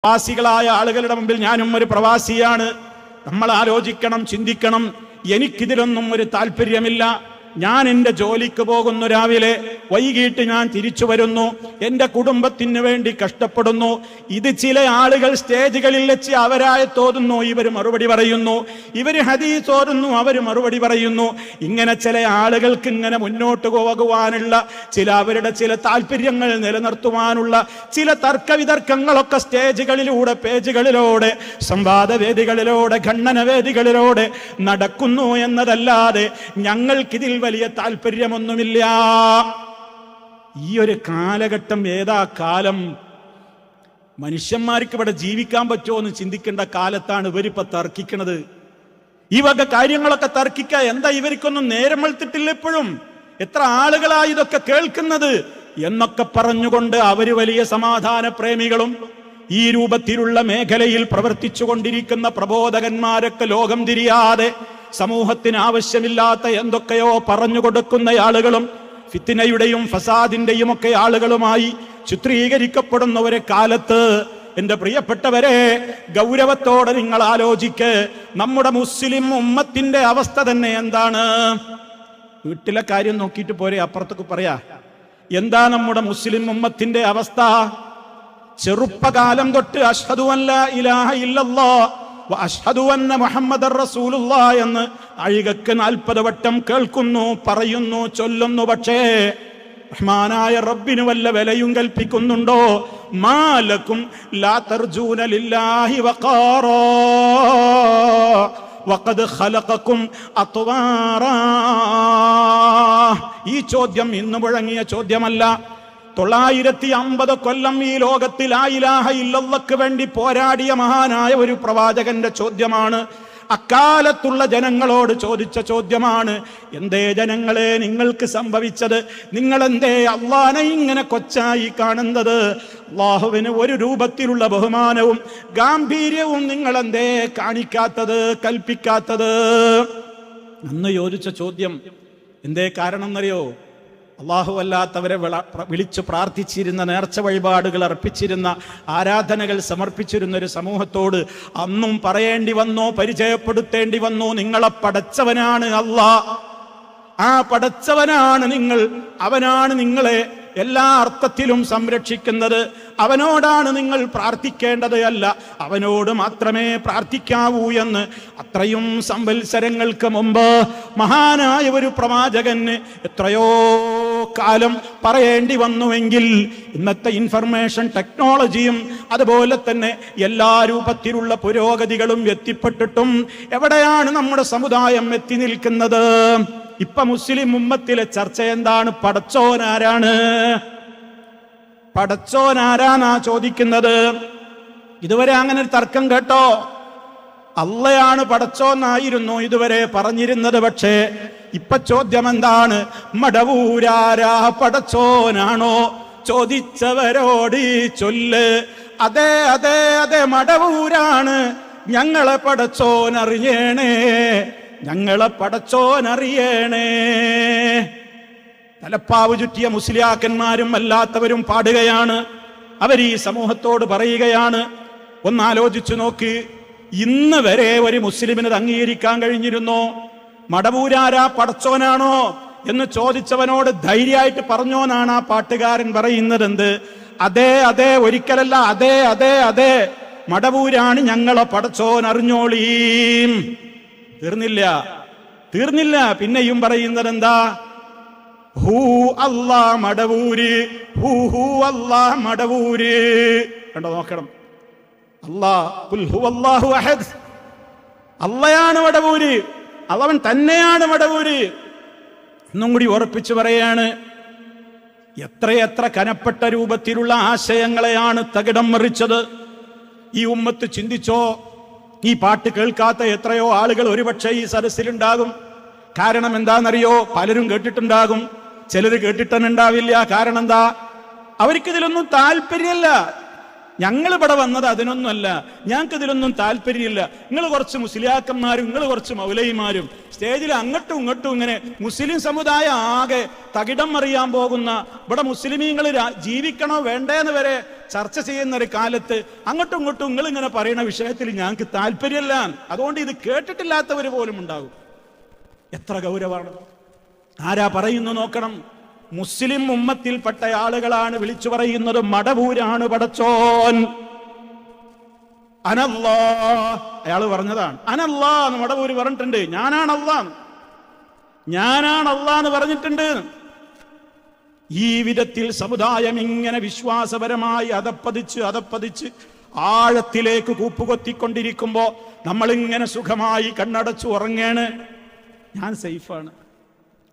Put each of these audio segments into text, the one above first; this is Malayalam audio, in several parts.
പ്രവാസികളായ ആളുകളുടെ മുമ്പിൽ ഞാനും ഒരു പ്രവാസിയാണ്. നമ്മൾ ആലോചിക്കണം, ചിന്തിക്കണം. എനിക്കിതിലൊന്നും ഒരു താല്പര്യമില്ല. ഞാൻ എൻ്റെ ജോലിക്ക് പോകുന്നു, രാവിലെ വൈകിട്ട് ഞാൻ തിരിച്ചു വരുന്നു, എൻ്റെ കുടുംബത്തിന് വേണ്ടി കഷ്ടപ്പെടുന്നു. ഇത് ചില ആളുകൾ സ്റ്റേജുകളിൽ വെച്ച് അവരായ തോന്നുന്നു, ഇവർ മറുപടി പറയുന്നു, ഇവർ ഹദീസ് ഓതുന്നു, അവർ മറുപടി പറയുന്നു. ഇങ്ങനെ ചില ആളുകൾക്ക് ഇങ്ങനെ മുന്നോട്ട് പോകുവാനുള്ള അവരുടെ ചില താല്പര്യങ്ങൾ നിലനിർത്തുവാനുള്ള ചില തർക്കവിതർക്കങ്ങളൊക്കെ സ്റ്റേജുകളിലൂടെ, പേജുകളിലൂടെ, സംവാദവേദികളിലൂടെ, ഖണ്ഡനവേദികളിലൂടെ നടക്കുന്നു എന്നതല്ലാതെ ഞങ്ങൾക്കിതിൽ വലിയ താല്പര്യമൊന്നുമില്ല. ഈ ഒരു കാലഘട്ടം ഏതാ കാലം? മനുഷ്യന്മാർക്ക് ഇവിടെ ജീവിക്കാൻ പറ്റുമോ എന്ന് ചിന്തിക്കേണ്ട കാലത്താണ് ഇവരിപ്പോ തർക്കിക്കുന്നത്. ഈ വക കാര്യങ്ങളൊക്കെ തർക്കിക്കുക. എന്താ ഇവർക്കൊന്നും നേരം വെളുത്തിട്ടില്ല? ഇപ്പോഴും എത്ര ആളുകളായി ഇതൊക്കെ കേൾക്കുന്നത് എന്നൊക്കെ പറഞ്ഞുകൊണ്ട് അവര് വലിയ സമാധാന പ്രേമികളും ഈ രൂപത്തിലുള്ള മേഖലയിൽ പ്രവർത്തിച്ചു കൊണ്ടിരിക്കുന്ന പ്രബോധകന്മാരൊക്കെ ലോകം തിരിയാതെ സമൂഹത്തിന് ആവശ്യമില്ലാത്ത എന്തൊക്കെയോ പറഞ്ഞു കൊടുക്കുന്ന ആളുകളും ഫിത്നയുടെയും ഫസാദിന്റെയും ഒക്കെ ആളുകളുമായി ചിത്രീകരിക്കപ്പെടുന്ന ഒരു കാലത്ത് എന്റെ പ്രിയപ്പെട്ടവരെ, ഗൗരവത്തോടെ നിങ്ങൾ ആലോചിക്ക്. നമ്മുടെ മുസ്ലിം ഉമ്മത്തിന്റെ അവസ്ഥ തന്നെ എന്താണ്? വീട്ടിലെ കാര്യം നോക്കിയിട്ട് പോരെ, അപ്പുറത്തേക്ക് പറയാ. എന്താ നമ്മുടെ മുസ്ലിം ഉമ്മത്തിന്റെ അവസ്ഥ? ചെറുപ്പകാലം തൊട്ട് അഷ്ഹദു അൻ ലാ ഇലാഹ ഇല്ലല്ലാഹ് വ അഷ്ഹദു അന്ന മുഹമ്മദർ റസൂലുള്ളാഹ് എന്ന് അഴികക്ക് 40 വട്ടം കേൾക്കുന്നു, പറയുന്നു, ചൊല്ലുന്നു. പക്ഷേ റഹ്മാനായ റബ്ബിന് വല്ല വിലയും കൽപ്പിക്കുന്നുണ്ടോ? മാലക്കും ലാ തർജൂന ലില്ലാഹി വഖാറാ വഖദ് ഖലഖകും അത്വാറാ. ഈ ചോദ്യം ഇന്ന് മുഴങ്ങിയ ചോദ്യമല്ല. 950 കൊല്ലം ഈ ലോകത്തിൽ ലാ ഇലാഹ ഇല്ലല്ലാഹ്ക്ക് വേണ്ടി പോരാടിയ മഹാനായ ഒരു പ്രവാചകന്റെ ചോദ്യമാണ്. അക്കാലത്തുള്ള ജനങ്ങളോട് ചോദിച്ച ചോദ്യമാണ്. എന്തേ ജനങ്ങളെ നിങ്ങൾക്ക് സംഭവിച്ചത്? നിങ്ങൾ എന്തേ അള്ളാനെ ഇങ്ങനെ കൊച്ചായി കാണുന്നത്? അള്ളാഹുവിന് ഒരു രൂപത്തിലുള്ള ബഹുമാനവും ഗാംഭീര്യവും നിങ്ങൾ എന്തേ കാണിക്കാത്തത്, കൽപ്പിക്കാത്തത്? അന്ന് ചോദിച്ച ചോദ്യം എന്തേ കാരണം എന്നറിയോ? അള്ളാഹു അല്ലാത്തവരെ വിളിച്ചു പ്രാർത്ഥിച്ചിരുന്ന, നേർച്ച വഴിപാടുകൾ അർപ്പിച്ചിരുന്ന, ആരാധനകൾ സമർപ്പിച്ചിരുന്ന ഒരു സമൂഹത്തോട് അന്നും പറയേണ്ടി വന്നു, പരിചയപ്പെടുത്തേണ്ടി വന്നു, നിങ്ങളെ പടച്ചവനാണ് അല്ലാഹ്. ആ പടച്ചവനാണ് നിങ്ങൾ. അവനാണ് നിങ്ങളെ എല്ലാ അർത്ഥത്തിലും സംരക്ഷിക്കുന്നത്. അവനോടാണ് നിങ്ങൾ പ്രാർത്ഥിക്കേണ്ടത്, അല്ല അവനോട് മാത്രമേ പ്രാർത്ഥിക്കാവൂ എന്ന് അത്രയും സംവത്സരങ്ങൾക്ക് മുമ്പ് മഹാനായ ഒരു പ്രവാചകന് എത്രയോ കാലം പറയേണ്ടി വന്നുവെങ്കിൽ ഇന്നത്തെ ഇൻഫർമേഷൻ ടെക്നോളജിയും അതുപോലെ തന്നെ എല്ലാ രൂപത്തിലുള്ള പുരോഗതികളും എത്തിപ്പെട്ടിട്ടും എവിടെയാണ് നമ്മുടെ സമുദായം എത്തി നിൽക്കുന്നത്? ഇപ്പൊ മുസ്ലിം ഉമ്മത്തിലെ ചർച്ച എന്താണ്? പടച്ചോനാരാണ്? പടച്ചോനാരാന്നാ ചോദിക്കുന്നത്. ഇതുവരെ അങ്ങനെ ഒരു തർക്കം കേട്ടോ? അള്ളയാണ് പടച്ചോന്നായിരുന്നു ഇതുവരെ പറഞ്ഞിരുന്നത്. പക്ഷേ ഇപ്പൊ ചോദ്യം എന്താണ്? മടവൂരാരാ പടച്ചോനാണോ? ചോദിച്ചവരോട് ചൊല്ല്. അതെ അതെ അതെ, മടവൂരാണ്. ഞങ്ങളെ പടച്ചോനറിയണേ, ഞങ്ങളെ പടച്ചോനറിയണേ. തലപ്പാവ് ചുറ്റിയ മുസ്ലിയാക്കന്മാരും അല്ലാത്തവരും പാടുകയാണ്. അവർ ഈ സമൂഹത്തോട് പറയുകയാണ്, ഒന്നാലോചിച്ചു നോക്ക്. ഇന്ന് വരെ ഒരു മുസ്ലിമിന് അംഗീകരിക്കാൻ കഴിഞ്ഞിരുന്നോ? മടവൂരാരാ പടച്ചോനാണോ എന്ന് ചോദിച്ചവനോട് ധൈര്യമായിട്ട് പറഞ്ഞോന്നാണ് ആ പാട്ടുകാരൻ പറയുന്നത്. എന്ത്? അതെ അതെ, ഒരിക്കലല്ല, അതെ അതെ അതെ, മടവൂരാണ് ഞങ്ങളെ പടച്ചോൻ, അറിഞ്ഞോളീം. തീർന്നില്ല, തീർന്നില്ല. പിന്നെയും പറയുന്നത് എന്താ? ഹൂ അല്ലാ മടവൂര്, ഹൂ ഹൂ അല്ലാ മടവൂര്. കണ്ടോ, നോക്കണം. അല്ലാഹു അഹദ്, അള്ളയാണ് മടവൂര്, അവൻ തന്നെയാണ് മടവൂര്. എന്നും കൂടി ഉറപ്പിച്ചു പറയാണ്. എത്രയെത്ര കനപ്പെട്ട രൂപത്തിലുള്ള ആശയങ്ങളെയാണ് തകിടം മറിച്ചത്. ഈ ഉമ്മത്ത് ചിന്തിച്ചോ? ഈ പാട്ട് കേൾക്കാത്ത എത്രയോ ആളുകൾ ഒരുപക്ഷെ ഈ സദസ്സിലുണ്ടാകും. കാരണം എന്താണെന്നറിയോ? പലരും കേട്ടിട്ടുണ്ടാകും, ചിലർ കേട്ടിട്ടുണ്ടാവില്ല. കാരണം എന്താ? അവർക്കിതിലൊന്നും താല്പര്യമല്ല. ഞങ്ങൾ ഇവിടെ വന്നത് അതിനൊന്നുമല്ല, ഞങ്ങൾക്ക് ഇതിലൊന്നും താല്പര്യമില്ല. നിങ്ങൾ കുറച്ച് മുസ്ലിയാക്കന്മാരും നിങ്ങൾ കുറച്ച് മൗലൈമാരും സ്റ്റേജിൽ അങ്ങോട്ടും ഇങ്ങോട്ടും ഇങ്ങനെ മുസ്ലിം സമുദായം ആകെ തകിടം മറിയാൻ പോകുന്ന, ഇവിടെ മുസ്ലിമീങ്ങൾ ജീവിക്കണോ വേണ്ടേന്ന് വരെ ചർച്ച ചെയ്യുന്ന ഒരു കാലത്ത് അങ്ങോട്ടും ഇങ്ങോട്ടും നിങ്ങൾ ഇങ്ങനെ പറയുന്ന വിഷയത്തിൽ ഞങ്ങൾക്ക് താല്പര്യമല്ല, അതുകൊണ്ട് ഇത് കേട്ടിട്ടില്ലാത്തവർ പോലും ഉണ്ടാകും. എത്ര ഗൗരവമാണ്! ആരാ പറയുന്നു നോക്കണം. മുസ്ലിം ഉമ്മത്തിൽപ്പെട്ട ആളുകളാണ് വിളിച്ചു പറയുന്നത്, മടവൂരാണ് പടച്ചോൻ. അനല്ലാ, അയാൾ പറഞ്ഞതാണ്. അനല്ലാ എന്ന് മടവൂര് പറഞ്ഞിട്ടുണ്ട്. ഞാനാണ് അല്ലാ എന്ന് പറഞ്ഞിട്ടുണ്ട്. ഈ വിധത്തിൽ സമുദായം ഇങ്ങനെ വിശ്വാസപരമായി അതപ്പതിച്ച് ആഴത്തിലേക്ക് കൂപ്പുകൊത്തിക്കൊണ്ടിരിക്കുമ്പോ നമ്മളിങ്ങനെ സുഖമായി കണ്ണടച്ചു ഉറങ്ങാണ്. ഞാൻ സേഫാണ്,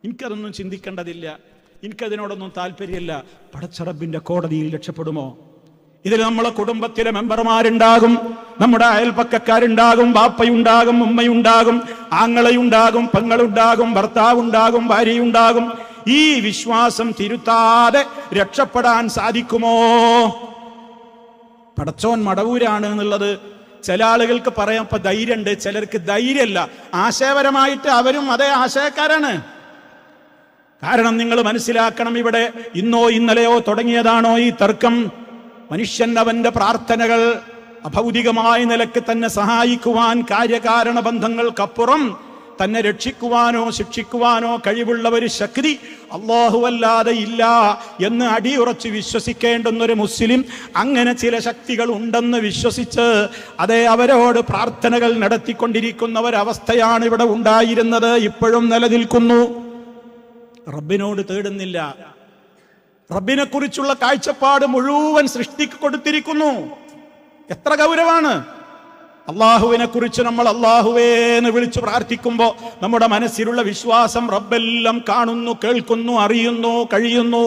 എനിക്കതൊന്നും ചിന്തിക്കേണ്ടതില്ല, എനിക്കതിനോടൊന്നും താല്പര്യമില്ല. പടച്ചറബിന്റെ കോടതിയിൽ രക്ഷപ്പെടുമോ? ഇതിൽ നമ്മളെ കുടുംബത്തിലെ മെമ്പർമാരുണ്ടാകും, നമ്മുടെ അയൽപക്കക്കാരുണ്ടാകും, ബാപ്പയുണ്ടാകും, ഉമ്മയുണ്ടാകും, ആങ്ങളയുണ്ടാകും, പെങ്ങളുണ്ടാകും, ഭർത്താവുണ്ടാകും, ഭാര്യയുണ്ടാകും. ഈ വിശ്വാസം തിരുത്താതെ രക്ഷപ്പെടാൻ സാധിക്കുമോ? പടച്ചോൻ മടവൂരാണ് എന്നുള്ളത് ചില ആളുകൾക്ക് പറയാൻ ഇപ്പൊ ധൈര്യമുണ്ട്, ചിലർക്ക് ധൈര്യമല്ല. ആശയപരമായിട്ട് അവരും അതേ ആശയക്കാരാണ്. കാരണം നിങ്ങൾ മനസ്സിലാക്കണം, ഇവിടെ ഇന്നോ ഇന്നലെയോ തുടങ്ങിയതാണോ ഈ തർക്കം? മനുഷ്യൻ അവന്റെ പ്രാർത്ഥനകൾ അഭൗതികമായ നിലക്ക് തന്നെ സഹായിക്കുവാൻ, കാര്യകാരണ ബന്ധങ്ങൾക്കപ്പുറം തന്നെ രക്ഷിക്കുവാനോ ശിക്ഷിക്കുവാനോ കഴിവുള്ള ഒരു ശക്തി അല്ലാഹുവല്ലാതെ ഇല്ല എന്ന് അടിയുറച്ച് വിശ്വസിക്കേണ്ടുന്നൊരു മുസ്ലിം അങ്ങനെ ചില ശക്തികൾ ഉണ്ടെന്ന് വിശ്വസിച്ച് അതേ അവരോട് പ്രാർത്ഥനകൾ നടത്തിക്കൊണ്ടിരിക്കുന്ന ഒരവസ്ഥയാണ് ഇവിടെ ഉണ്ടായിരുന്നത്, ഇപ്പോഴും നിലനിൽക്കുന്നു. റബ്ബിനോട് തേടുന്നില്ല. റബ്ബിനെ കുറിച്ചുള്ള കാഴ്ചപ്പാട് മുഴുവൻ സൃഷ്ടിക്ക് കൊടുത്തിരിക്കുന്നു. എത്ര ഗൗരവാണ്! അള്ളാഹുവിനെ കുറിച്ച് നമ്മൾ അള്ളാഹുവേന്ന് വിളിച്ചു പ്രാർത്ഥിക്കുമ്പോൾ നമ്മുടെ മനസ്സിലുള്ള വിശ്വാസം റബ്ബെല്ലാം കാണുന്നു, കേൾക്കുന്നു, അറിയുന്നു, കഴിയുന്നു.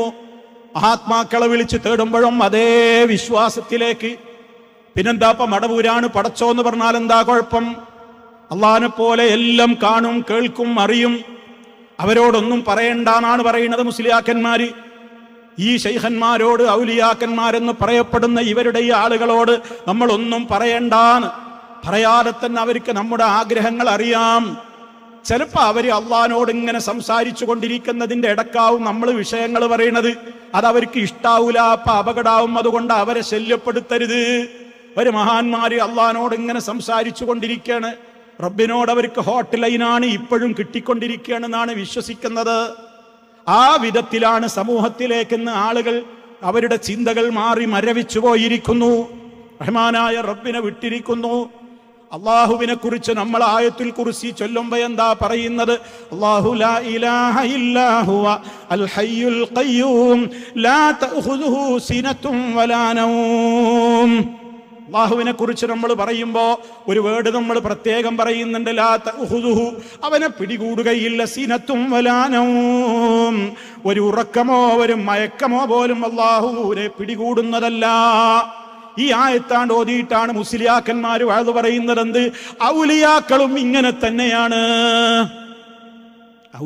മഹാത്മാക്കളെ വിളിച്ച് തേടുമ്പോഴും അതേ വിശ്വാസത്തിലേക്ക്. പിന്നെന്താ ഇപ്പൊ മടവൂരാണ് പടച്ചോന്ന് പറഞ്ഞാൽ എന്താ കുഴപ്പം? അള്ളാഹിനെ പോലെ എല്ലാം കാണും, കേൾക്കും, അറിയും. അവരോടൊന്നും പറയണ്ടെന്നാണ് പറയുന്നത് മുസ്ലിയാക്കന്മാര്. ഈ ശൈഖന്മാരോട്, ഔലിയാക്കന്മാരെന്ന് പറയപ്പെടുന്ന ഇവരുടെ ഈ ആളുകളോട് നമ്മളൊന്നും പറയണ്ടാന്ന്. പറയാതെ തന്നെ അവർക്ക് നമ്മുടെ ആഗ്രഹങ്ങൾ അറിയാം. ചിലപ്പോ അവര് അള്ളാഹിനോട് ഇങ്ങനെ സംസാരിച്ചു കൊണ്ടിരിക്കുന്നതിന്റെ ഇടക്കാവും നമ്മൾ വിഷയങ്ങൾ പറയണത്. അതവർക്ക് ഇഷ്ടാവൂല, അപ്പൊ അപകടാവും. അതുകൊണ്ട് അവരെ ശല്യപ്പെടുത്തരുത്. ഒരു മഹാന്മാര് അള്ളാഹിനോട് ഇങ്ങനെ സംസാരിച്ചു കൊണ്ടിരിക്കുകയാണ്. റബ്ബിനോട് അവർക്ക് ഹോട്ട് ലൈനാണ് ഇപ്പോഴും കിട്ടിക്കൊണ്ടിരിക്കുകയാണെന്നാണ് വിശ്വസിക്കുന്നത്. ആ വിധത്തിലാണ് സമൂഹത്തിലേക്ക് ഇന്ന് ആളുകൾ അവരുടെ ചിന്തകൾ മാറി മരവിച്ചു പോയിരിക്കുന്നു. റഹ്മാനായ റബ്ബിനെ വിട്ടിരിക്കുന്നു. അള്ളാഹുവിനെ കുറിച്ച് നമ്മൾ ആയത്തുൽ കുർസി ചൊല്ലുമ്പോ എന്താ പറയുന്നത്? അല്ലാഹു ലാ ഇലാഹ ഇല്ലാ ഹുവ അൽ ഹയ്യുൽ ഖയ്യൂം ലാ തഅഖുദുഹു സിനത്തും വലാ നൗം. അള്ളാഹുവിനെ കുറിച്ച് നമ്മൾ പറയുമ്പോ ഒരു വേർഡ് നമ്മൾ പ്രത്യേകം പറയുന്നുണ്ട്, ലാ തഅഖുദുഹു, അവനെ പിടികൂടുകയില്ല, സിനത്തും വലാ നൗം, ഒരു ഉറക്കമോ ഒരു മയക്കമോ പോലും അള്ളാഹുവിനെ പിടികൂടുന്നതല്ല. ഈ ആയത്താണ്ട് ഓതിയിട്ടാണ് മുസ്ലിയാക്കന്മാർ വാഴ്ന്നു പറയുന്നത്. എന്ത്? ഔലിയാക്കളും ഇങ്ങനെ തന്നെയാണ്.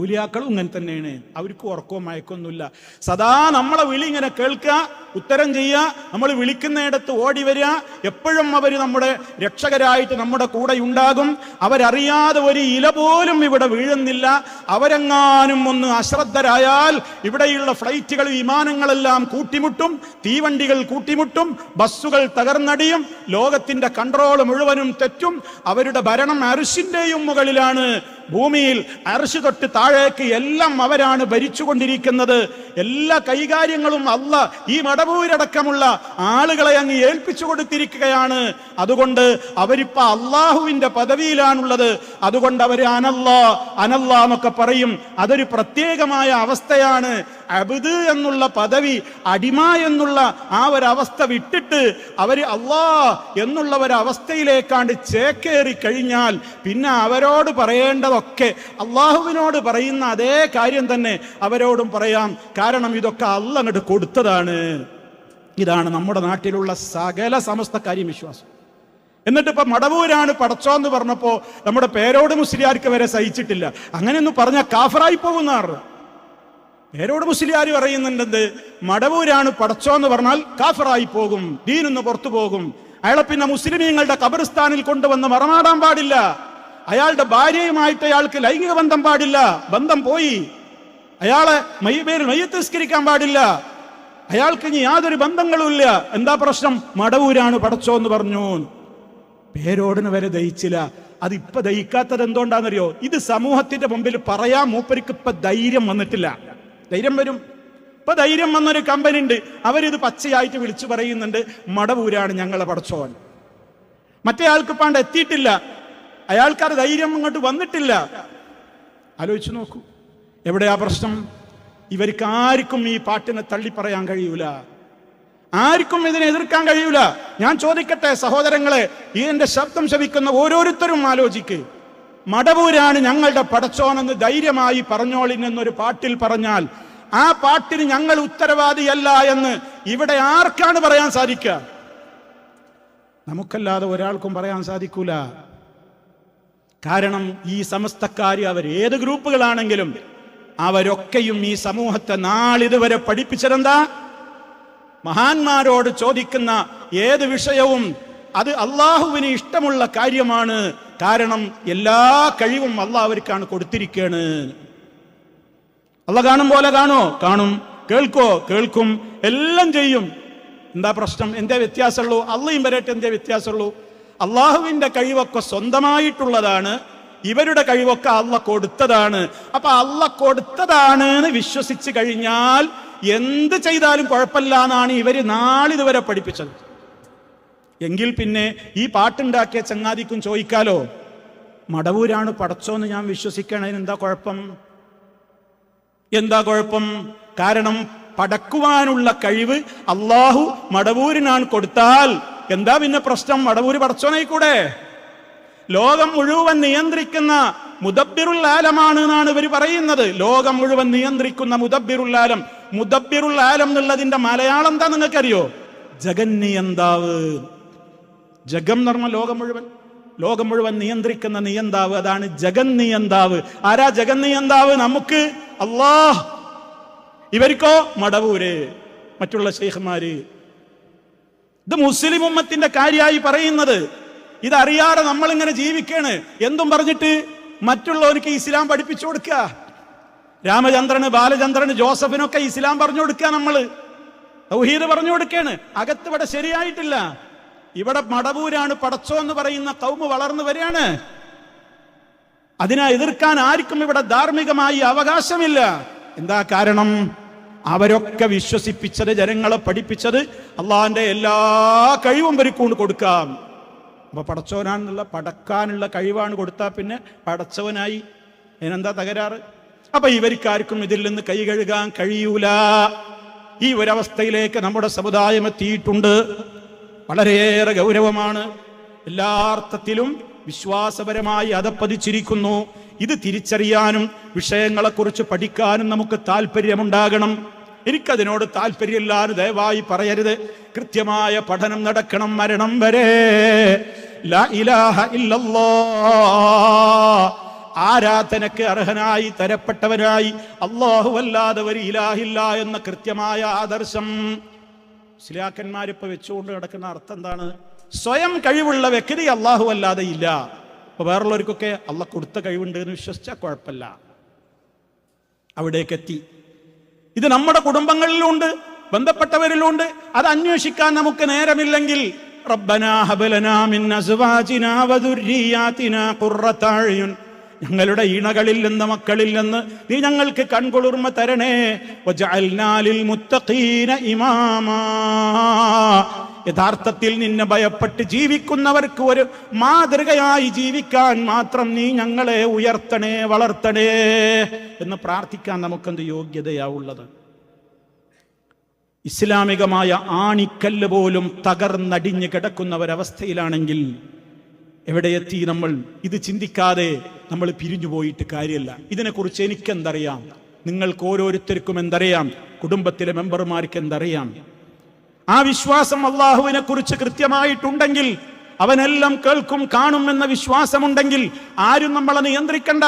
ഔലിയാക്കളും ഇങ്ങനെ തന്നെയാണ്. അവർക്ക് ഉറക്കവും മയക്കൊന്നുമില്ല. സദാ നമ്മളെ വിളി ഇങ്ങനെ കേൾക്കുക, ഉത്തരം ചെയ്യുക, നമ്മൾ വിളിക്കുന്നിടത്ത് ഓടി വരിക. എപ്പോഴും അവർ നമ്മുടെ രക്ഷകരായിട്ട് നമ്മുടെ കൂടെ ഉണ്ടാകും. അവരറിയാതെ ഒരു ഇല പോലും ഇവിടെ വീഴുന്നില്ല. അവരെങ്ങാനും ഒന്ന് അശ്രദ്ധരായാൽ ഇവിടെയുള്ള ഫ്ലൈറ്റുകൾ, വിമാനങ്ങളെല്ലാം കൂട്ടിമുട്ടും, തീവണ്ടികൾ കൂട്ടിമുട്ടും, ബസ്സുകൾ തകർന്നടിയും, ലോകത്തിന്റെ കൺട്രോൾ മുഴുവനും തെറ്റും. അവരുടെ ഭരണം അർശിന്റെയും മുകളിലാണ്. ഭൂമിയിൽ അർശ് തൊട്ട് താഴേക്ക് എല്ലാം അവരാണ് ഭരിച്ചുകൊണ്ടിരിക്കുന്നത്. എല്ലാ കൈകാര്യങ്ങളും അല്ലാഹ് ഈ മടവൂരടക്കമുള്ള ആളുകളെ അങ്ങ് ഏൽപ്പിച്ചു കൊടുത്തിരിക്കുകയാണ്. അതുകൊണ്ട് അവരിപ്പോ അള്ളാഹുവിന്റെ പദവിയിലാണുള്ളത്. അതുകൊണ്ട് അവര് അനല്ലാ അനല്ലാ എന്നൊക്കെ പറയും. അതൊരു പ്രത്യേകമായ അവസ്ഥയാണ്. അബ്ദ് എന്നുള്ള പദവി, അടിമ എന്നുള്ള ആ ഒരവസ്ഥ വിട്ടിട്ട് അവര് അല്ലാ എന്നുള്ള ഒരവസ്ഥയിലേക്കാണ്ട് ചേക്കേറി കഴിഞ്ഞാൽ പിന്നെ അവരോട് പറയേണ്ടതൊക്കെ അള്ളാഹുവിനോട് പറയുന്ന അതേ കാര്യം തന്നെ അവരോടും പറയാം. കാരണം ഇതൊക്കെ അല്ലാഹ് അങ്ങോട്ട് കൊടുത്തതാണ്. ഇതാണ് നമ്മുടെ നാട്ടിലുള്ള സകല സമസ്തക്കാരെയും വിശ്വാസം. എന്നിട്ട് ഇപ്പൊ മടവൂരാണ് പടച്ചോന്ന് പറഞ്ഞപ്പോ നമ്മുടെ പേരോട് മുസ്ലിയാർക്ക് വരെ സഹിച്ചിട്ടില്ല. അങ്ങനെയൊന്നും പറഞ്ഞാൽ കാഫറായി പോകുന്നാറ്. പേരോട് മുസ്ലിയാർ പറയുന്നുണ്ടെന്ത്? മടവൂരാണ് പടച്ചോന്ന് പറഞ്ഞാൽ കാഫറായി പോകും, ദീനിന്ന് പുറത്തു പോകും. അയാളെ പിന്നെ മുസ്ലിമീങ്ങളുടെ ഖബർസ്ഥാനിൽ കൊണ്ടുവന്ന് മറമാടാൻ പാടില്ല. അയാളുടെ ഭാര്യയുമായിട്ട് അയാൾക്ക് ലൈംഗിക ബന്ധം പാടില്ല, ബന്ധം പോയി. അയാളെ പേരിൽ മയ്യത്ത് നിസ്കരിക്കാൻ പാടില്ല. അയാൾക്ക് ഇനി യാതൊരു ബന്ധങ്ങളുമില്ല. എന്താ പ്രശ്നം? മടവൂരാണ് പടച്ചോ എന്ന് പറഞ്ഞു. പേരോടിന് വരെ ദഹിച്ചില്ല. അതിപ്പോ ദഹിക്കാത്തത് എന്തുകൊണ്ടാണെന്നറിയോ? ഇത് സമൂഹത്തിന്റെ മുമ്പിൽ പറയാൻ മൂപ്പർക്ക് ഇപ്പൊ ധൈര്യം വന്നിട്ടില്ല. ധൈര്യം വരും. ഇപ്പൊ ധൈര്യം വന്നൊരു കമ്പനി ഉണ്ട്, അവരിത് പച്ചയായിട്ട് വിളിച്ചു പറയുന്നുണ്ട്, മടവൂരാണ് ഞങ്ങളെ പടച്ചോൻ. മറ്റേ ആൾക്ക് പാണ്ട് എത്തിയിട്ടില്ല, അയാൾക്കാർ ധൈര്യം അങ്ങോട്ട് വന്നിട്ടില്ല. ആലോചിച്ചു നോക്കൂ, എവിടെയാ പ്രശ്നം? ഇവർക്ക് ആർക്കും ഈ പാട്ടിനെ തള്ളി പറയാൻ കഴിയൂല, ആർക്കും ഇതിനെ എതിർക്കാൻ കഴിയൂല. ഞാൻ ചോദിക്കട്ടെ സഹോദരങ്ങളെ, ഈ എന്റെ ശബ്ദം ശവിക്കുന്ന ഓരോരുത്തരും ആലോചിക്ക്. മടവൂരാണ് ഞങ്ങളുടെ പടച്ചോനെന്ന് ധൈര്യമായി പറഞ്ഞോളിനെന്നൊരു പാട്ടിൽ പറഞ്ഞാൽ ആ പാട്ടിന് ഞങ്ങൾ ഉത്തരവാദിയല്ല എന്ന് ഇവിടെ ആർക്കാണ് പറയാൻ സാധിക്കുക? നമുക്കല്ലാതെ ഒരാൾക്കും പറയാൻ സാധിക്കൂല. കാരണം ഈ സമസ്തക്കാര് അവരേത് ഗ്രൂപ്പുകളാണെങ്കിലും അവരൊക്കെയും ഈ സമൂഹത്തെ നാളിതുവരെ പഠിപ്പിച്ചതെന്താ? മഹാന്മാരോട് ചോദിക്കുന്ന ഏത് വിഷയവും അത് അള്ളാഹുവിന് ഇഷ്ടമുള്ള കാര്യമാണ്. കാരണം എല്ലാ കഴിവും അള്ളാഹ് അവർക്കാണ് കൊടുത്തിരിക്കുകയാണ്. അള്ളാഹ് കാണും പോലെ കാണോ? കാണും. കേൾക്കോ? കേൾക്കും. എല്ലാം ചെയ്യും. എന്താ പ്രശ്നം? എന്തേ വ്യത്യാസമുള്ളൂ? അള്ളയും വരട്ടെ, എന്തേ വ്യത്യാസമുള്ളൂ? അള്ളാഹുവിന്റെ കഴിവൊക്കെ സ്വന്തമായിട്ടുള്ളതാണ്, ഇവരുടെ കഴിവൊക്കെ അള്ള കൊടുത്തതാണ്. അപ്പൊ അള്ള കൊടുത്തതാണ് എന്ന് വിശ്വസിച്ച് കഴിഞ്ഞാൽ എന്ത് ചെയ്താലും കുഴപ്പമില്ല എന്നാണ് ഇവര് നാളിതുവരെ പഠിപ്പിച്ചത്. എങ്കിൽ പിന്നെ ഈ പാട്ടുണ്ടാക്കിയ ചങ്ങാതിക്കും ചോദിക്കാലോ, മടവൂരാണ് പടച്ചോന്ന് ഞാൻ വിശ്വസിക്കണതിന് എന്താ കുഴപ്പം? എന്താ കുഴപ്പം? കാരണം പടക്കുവാനുള്ള കഴിവ് അള്ളാഹു മടവൂരിനാണ് കൊടുത്താൽ എന്താ പിന്നെ പ്രശ്നം? മടവൂര് പടച്ചോനായിക്കൂടെ? ലോകം മുഴുവൻ നിയന്ത്രിക്കുന്ന മുദബ്ബിറുൽ ആലമാണ് എന്നാണ് ഇവർ പറയുന്നത്. ലോകം മുഴുവൻ നിയന്ത്രിക്കുന്ന മുദബ്ബിറുൽ ആലം. മുദബ്ബിറുൽ ആലം എന്നുള്ളതിന്റെ മലയാളം എന്താ നിങ്ങൾക്കറിയോ? ജഗന്നിയന്താവ്. ജഗം എന്ന് പറഞ്ഞാൽ ലോകം മുഴുവൻ, ലോകം മുഴുവൻ നിയന്ത്രിക്കുന്ന നിയന്താവ്, അതാണ് ജഗന്നിയന്താവ്. ആരാ ജഗന്നിയന്താവ്? നമുക്ക് അല്ലാഹ്. ഇവർക്കോ മടവൂര്, മറ്റുള്ള ശൈഖ്മാര്. ഇത് മുസ്ലിം ഉമ്മത്തിന്റെ കാര്യമായി പറയുന്നത്. ഇതറിയാതെ നമ്മളിങ്ങനെ ജീവിക്കാണ്. എന്തും പറഞ്ഞിട്ട് മറ്റുള്ളവർക്ക് ഇസ്ലാം പഠിപ്പിച്ചു കൊടുക്കുക. രാമചന്ദ്രന്, ബാലചന്ദ്രന്, ജോസഫിനൊക്കെ ഇസ്ലാം പറഞ്ഞു കൊടുക്കുക. നമ്മള് തൗഹീദ് പറഞ്ഞു കൊടുക്കാണ്. അകത്ത് ഇവിടെ ശരിയായിട്ടില്ല. ഇവിടെ മടവൂരാണ് പടച്ചോ എന്ന് പറയുന്ന കൗമ് വളർന്നു വരികയാണ്. അതിനെ എതിർക്കാൻ ആർക്കും ഇവിടെ ധാർമ്മികമായി അവകാശമില്ല. എന്താ കാരണം? അവരൊക്കെ വിശ്വസിപ്പിച്ചത്, ജനങ്ങളെ പഠിപ്പിച്ചത് അള്ളാഹിന്റെ എല്ലാ കഴിവും ഇവർക്ക് കൊടുക്കാം. അപ്പൊ പടച്ചവനാണെന്നുള്ള പടക്കാനുള്ള കഴിവാണ് കൊടുത്താൽ പിന്നെ പടച്ചവനായി. അതിനെന്താ തകരാറ്? അപ്പൊ ഇവർക്കാർക്കും ഇതിൽ നിന്ന് കൈ കഴുകാൻ കഴിയൂല. ഈ ഒരവസ്ഥയിലേക്ക് നമ്മുടെ സമുദായം എത്തിയിട്ടുണ്ട്. വളരെയേറെ ഗൗരവമാണ്. എല്ലാ അർത്ഥത്തിലും വിശ്വാസപരമായി അധപ്പതിച്ചിരിക്കുന്നു. ഇത് തിരിച്ചറിയാനും വിഷയങ്ങളെക്കുറിച്ച് പഠിക്കാനും നമുക്ക് താല്പര്യമുണ്ടാകണം. എനിക്കതിനോട് താല്പര്യമില്ലാതെ ദയവായി പറയരുത്. കൃത്യമായ പഠനം നടക്കണം മരണം വരെ. ലാ ഇലാഹ ഇല്ലല്ലാഹ്, ആരാധനക്ക് അർഹനായി തരപ്പെട്ടവനായി അല്ലാഹുവല്ലാതെ ഒരു ഇലാഹില്ല എന്ന കൃത്യമായ ആദർശം മുസ്ലിയാക്കന്മാരിപ്പോ വെച്ചുകൊണ്ട് കിടക്കുന്ന അർത്ഥം എന്താണ്? സ്വയം കഴിവുള്ള വ്യക്തി അല്ലാഹു അല്ലാതെ ഇല്ല. അപ്പൊ വേറുള്ളവർക്കൊക്കെ അള്ളാഹ് കൊടുത്ത കഴിവുണ്ട് എന്ന് വിശ്വസിച്ചാൽ കുഴപ്പമില്ല. അവിടേക്ക് എത്തി. ഇത് നമ്മുടെ കുടുംബങ്ങളിലുണ്ട്, ബന്ധപ്പെട്ടവരിലുണ്ട്. അത് അന്വേഷിക്കാൻ നമുക്ക് നേരമില്ലെങ്കിൽ റബ്ബനാ ഹബ് ലനാ മിൻ അസ്വാജിനാ വദുർരിയാതിനാ ഖുർറത അയുൻ, ഞങ്ങളുടെ ഇണകളിൽ നിന്ന് മക്കളിൽ നിന്ന് നീ ഞങ്ങൾക്ക് കൺകുളിർമ തരണേ. വജഅൽനാ ലിൽ മുത്തഖീന ഇമാമാ, യഥാർത്ഥത്തിൽ നിന്നെ ഭയപ്പെട്ട് ജീവിക്കുന്നവർക്ക് ഒരു മാതൃകയായി ജീവിക്കാൻ മാത്രം നീ ഞങ്ങളെ ഉയർത്തണേ, വളർത്തണേ എന്ന് പ്രാർത്ഥിക്കാൻ നമുക്കെന്ത് യോഗ്യതയാവുള്ളത്? ഇസ്ലാമികമായ ആണിക്കല്ല് പോലും തകർന്നടിഞ്ഞ് കിടക്കുന്ന ഒരവസ്ഥയിലാണെങ്കിൽ എവിടെയെത്തി നമ്മൾ? ഇത് ചിന്തിക്കാതെ നമ്മൾ പിരിഞ്ഞു പോയിട്ട് കാര്യമല്ല. ഇതിനെക്കുറിച്ച് എനിക്കെന്തറിയാം, നിങ്ങൾക്ക് ഓരോരുത്തർക്കും എന്തറിയാം, കുടുംബത്തിലെ മെമ്പർമാർക്ക് എന്തറിയാം? ആ വിശ്വാസം അള്ളാഹുവിനെ കുറിച്ച് കൃത്യമായിട്ടുണ്ടെങ്കിൽ, അവനെല്ലാം കേൾക്കും കാണും എന്ന വിശ്വാസമുണ്ടെങ്കിൽ ആരും നമ്മളെ നിയന്ത്രിക്കണ്ട.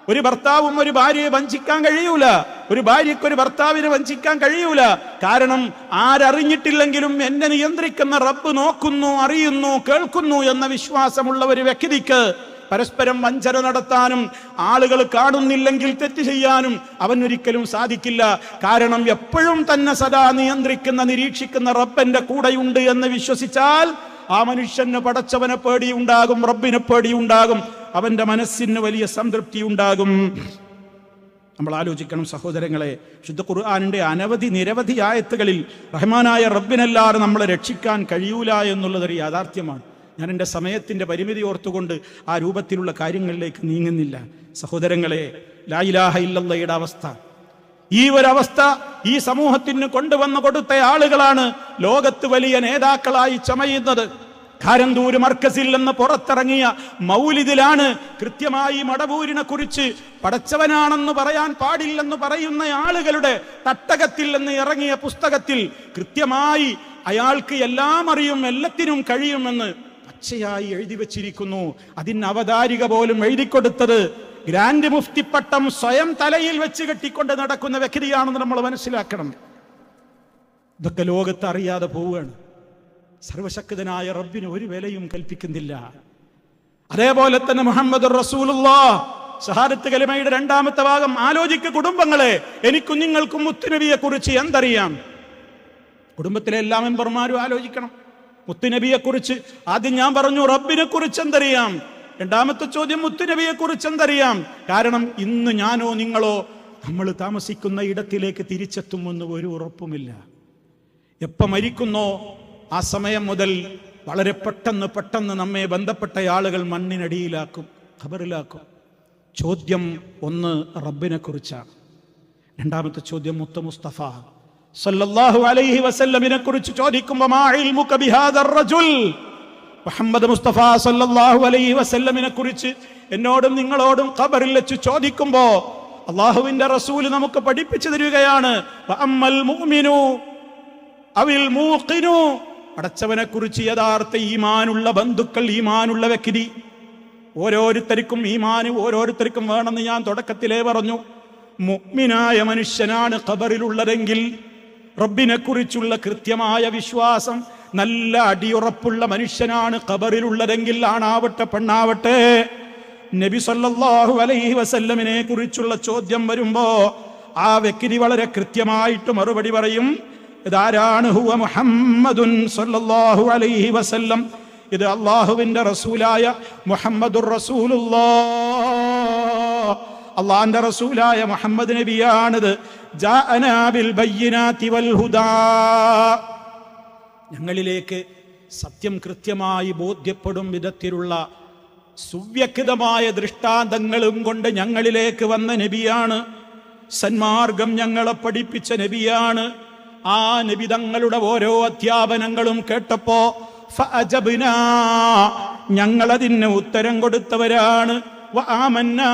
ഒരു ഭർത്താവും ഒരു ഭാര്യയെ വഞ്ചിക്കാൻ കഴിയൂല, ഒരു ഭാര്യയ്ക്ക് ഒരു ഭർത്താവിനെ വഞ്ചിക്കാൻ കഴിയൂല. കാരണം ആരറിഞ്ഞിട്ടില്ലെങ്കിലും എന്നെ നിയന്ത്രിക്കുന്ന റബ്ബ് നോക്കുന്നു, അറിയുന്നു, കേൾക്കുന്നു എന്ന വിശ്വാസമുള്ള ഒരു വ്യക്തിക്ക് പരസ്പരം വഞ്ചന നടത്താനും ആളുകൾ കാണുന്നില്ലെങ്കിൽ തെറ്റ് ചെയ്യാനും അവനൊരിക്കലും സാധിക്കില്ല. കാരണം എപ്പോഴും തന്നെ സദാ നിയന്ത്രിക്കുന്ന നിരീക്ഷിക്കുന്ന റബ്ബന്റെ കൂടെയുണ്ട് എന്ന് വിശ്വസിച്ചാൽ ആ മനുഷ്യന് പടച്ചവനെ പേടിയുണ്ടാകും, റബ്ബിനെ പേടിയുണ്ടാകും, അവന്റെ മനസ്സിന് വലിയ സംതൃപ്തി ഉണ്ടാകും. നമ്മൾ ആലോചിക്കണം സഹോദരങ്ങളെ, ശുദ്ധ ഖുർആനിന്റെ നിരവധി ആയത്തുകളിൽ റഹ്മാനായ റബ്ബിനല്ലാതെ നമ്മളെ രക്ഷിക്കാൻ കഴിയൂല എന്നുള്ളതൊരു യാഥാർത്ഥ്യമാണ്. ഞാൻ എൻ്റെ സമയത്തിൻ്റെ പരിമിതി ഓർത്തുകൊണ്ട് ആ രൂപത്തിലുള്ള കാര്യങ്ങളിലേക്ക് നീങ്ങുന്നില്ല. സഹോദരങ്ങളെ, ലാ ഇലാഹ ഇല്ലല്ലാഹയുടെ അവസ്ഥ, ഈ ഒരവസ്ഥ ഈ സമൂഹത്തിന് കൊണ്ടുവന്നു കൊടുത്ത ആളുകളാണ് ലോകത്ത് വലിയ നേതാക്കളായി ചമയുന്നത്. കാരന്തൂര് മർക്കസിൽ നിന്ന് പുറത്തിറങ്ങിയ മൗലിദിലാണ് കൃത്യമായി മടവൂരിനെ കുറിച്ച് പടച്ചവനാണെന്ന് പറയാൻ പാടില്ലെന്ന് പറയുന്ന ആളുകളുടെ തട്ടകത്തിൽ നിന്ന് ഇറങ്ങിയ പുസ്തകത്തിൽ കൃത്യമായി അയാൾക്ക് എല്ലാം അറിയും, എല്ലാത്തിനും കഴിയുമെന്ന് പച്ചയായി എഴുതി വച്ചിരിക്കുന്നു. അതിന് അവതാരിക പോലും എഴുതിക്കൊടുത്തത് ഗ്രാൻഡ് മുഫ്തി പട്ടം സ്വയം തലയിൽ വെച്ച് കെട്ടിക്കൊണ്ട് നടക്കുന്ന വ്യക്തിയാണെന്ന് നമ്മൾ മനസ്സിലാക്കണം. ഇതൊക്കെ ലോകത്ത് അറിയാതെ പോവുകയാണ്. സർവശക്തനായ റബ്ബിന് ഒരു വിലയും കൽപ്പിക്കുന്നില്ല. അതേപോലെ തന്നെ മുഹമ്മദുർ റസൂലുള്ളാഹ് ഷഹാദത്ത് കലിമയുടെ രണ്ടാമത്തെ ഭാഗം ആലോചിക്കുക കുടുംബങ്ങളെ, എനിക്കും നിങ്ങൾക്കും മുത്തുനബിയെ കുറിച്ച് എന്തറിയാം? കുടുംബത്തിലെ എല്ലാ മെമ്പർമാരും ആലോചിക്കണം. മുത്തുനബിയെ കുറിച്ച് ആദ്യം ഞാൻ പറഞ്ഞു റബ്ബിനെ കുറിച്ച് എന്തറിയാം, രണ്ടാമത്തെ ചോദ്യം മുത്തുനബിയെ കുറിച്ച് എന്തറിയാം. കാരണം ഇന്ന് ഞാനോ നിങ്ങളോ നമ്മൾ താമസിക്കുന്ന ഇടത്തിലേക്ക് തിരിച്ചെത്തുമെന്ന് ഒരു ഉറപ്പുമില്ല. എപ്പോൾ മരിക്കുന്നോ ആ സമയം മുതൽ വളരെ പെട്ടെന്ന് നമ്മെ ബന്ധപ്പെട്ട ആളുകൾ മണ്ണിനടിയിലാക്കും, ഖബറിലാക്കും. ചോദ്യം ഒന്ന് റബ്ബിനെ കുറിച്ചാണ്. രണ്ടാമത്തെ ചോദ്യം മുത്ത് മുസ്തഫ സല്ലല്ലാഹു അലൈഹി വസല്ലമിനെ കുറിച്ച് ചോദിക്കുമ്പോൾ മാ ഇൽമുക ബിഹാദർ റജുൽ, മുഹമ്മദ് മുസ്തഫ സല്ലല്ലാഹു അലൈഹി വസല്ലമിനെ കുറിച്ച് എന്നോടും നിങ്ങളോടും ഖബറിൽ വെച്ച് ചോദിക്കുമ്പോ അള്ളാഹുവിന്റെ റസൂൽ നമുക്ക് പഠിപ്പിച്ചു തരികയാണ്, വഅമ്മൽ മുഅ്മിനു അവിൽ മൂഖിനു, പടച്ചവനെ കുറിച്ച് യഥാർത്ഥ ഈമാനുള്ള ബന്ധുക്കൾ, ഈമാനുള്ള വ്യക്തി. ഓരോരുത്തർക്കും ഈമാന് ഓരോരുത്തർക്കും വേണമെന്ന് ഞാൻ തുടക്കത്തിലേ പറഞ്ഞു. മുഅ്മിനായ മനുഷ്യനാണ് ഖബറിലുള്ളതെങ്കിൽ, റബ്ബിനെ കുറിച്ചുള്ള കൃത്യമായ വിശ്വാസം, നല്ല അടിയുറപ്പുള്ള മനുഷ്യനാണ് ഖബറിലുള്ളതെങ്കിൽ, ആണാവട്ടെ പെണ്ണാവട്ടെ, നബി സല്ലല്ലാഹു അലൈഹി വസല്ലമിനെ കുറിച്ചുള്ള ചോദ്യം വരുമ്പോ ആ വ്യക്തി വളരെ കൃത്യമായിട്ട് മറുപടി പറയും. ഇതാരാണ്? ഹുവ മുഹമ്മദുൻ സല്ലല്ലാഹു അലൈഹി വസല്ലം, ഇത് അള്ളാഹുവിന്റെ റസൂലായ മുഹമ്മദുർ റസൂലുള്ളാഹ്, അള്ളാന്റെ റസൂലായ മുഹമ്മദ് നബിയാണിത്. ജാഅനാ ബിൽ ബയ്യിനാതി വൽ ഹുദാ, ഞങ്ങളിലേക്ക് സത്യം കൃത്യമായി ബോധ്യപ്പെടും വിധത്തിലുള്ള സുവ്യക്തമായ ദൃഷ്ടാന്തങ്ങളും കൊണ്ട് ഞങ്ങളിലേക്ക് വന്ന നബിയാണ്. സന്മാർഗം ഞങ്ങളെ പഠിപ്പിച്ച നബിയാണ്. ആ നബി തങ്ങളുടെ ഓരോ അധ്യാപനങ്ങളും കേട്ടപ്പോ ഫഅജബ്നാ, ഞങ്ങളതിന് ഉത്തരം കൊടുത്തവരാണ്. വആമന്നാ,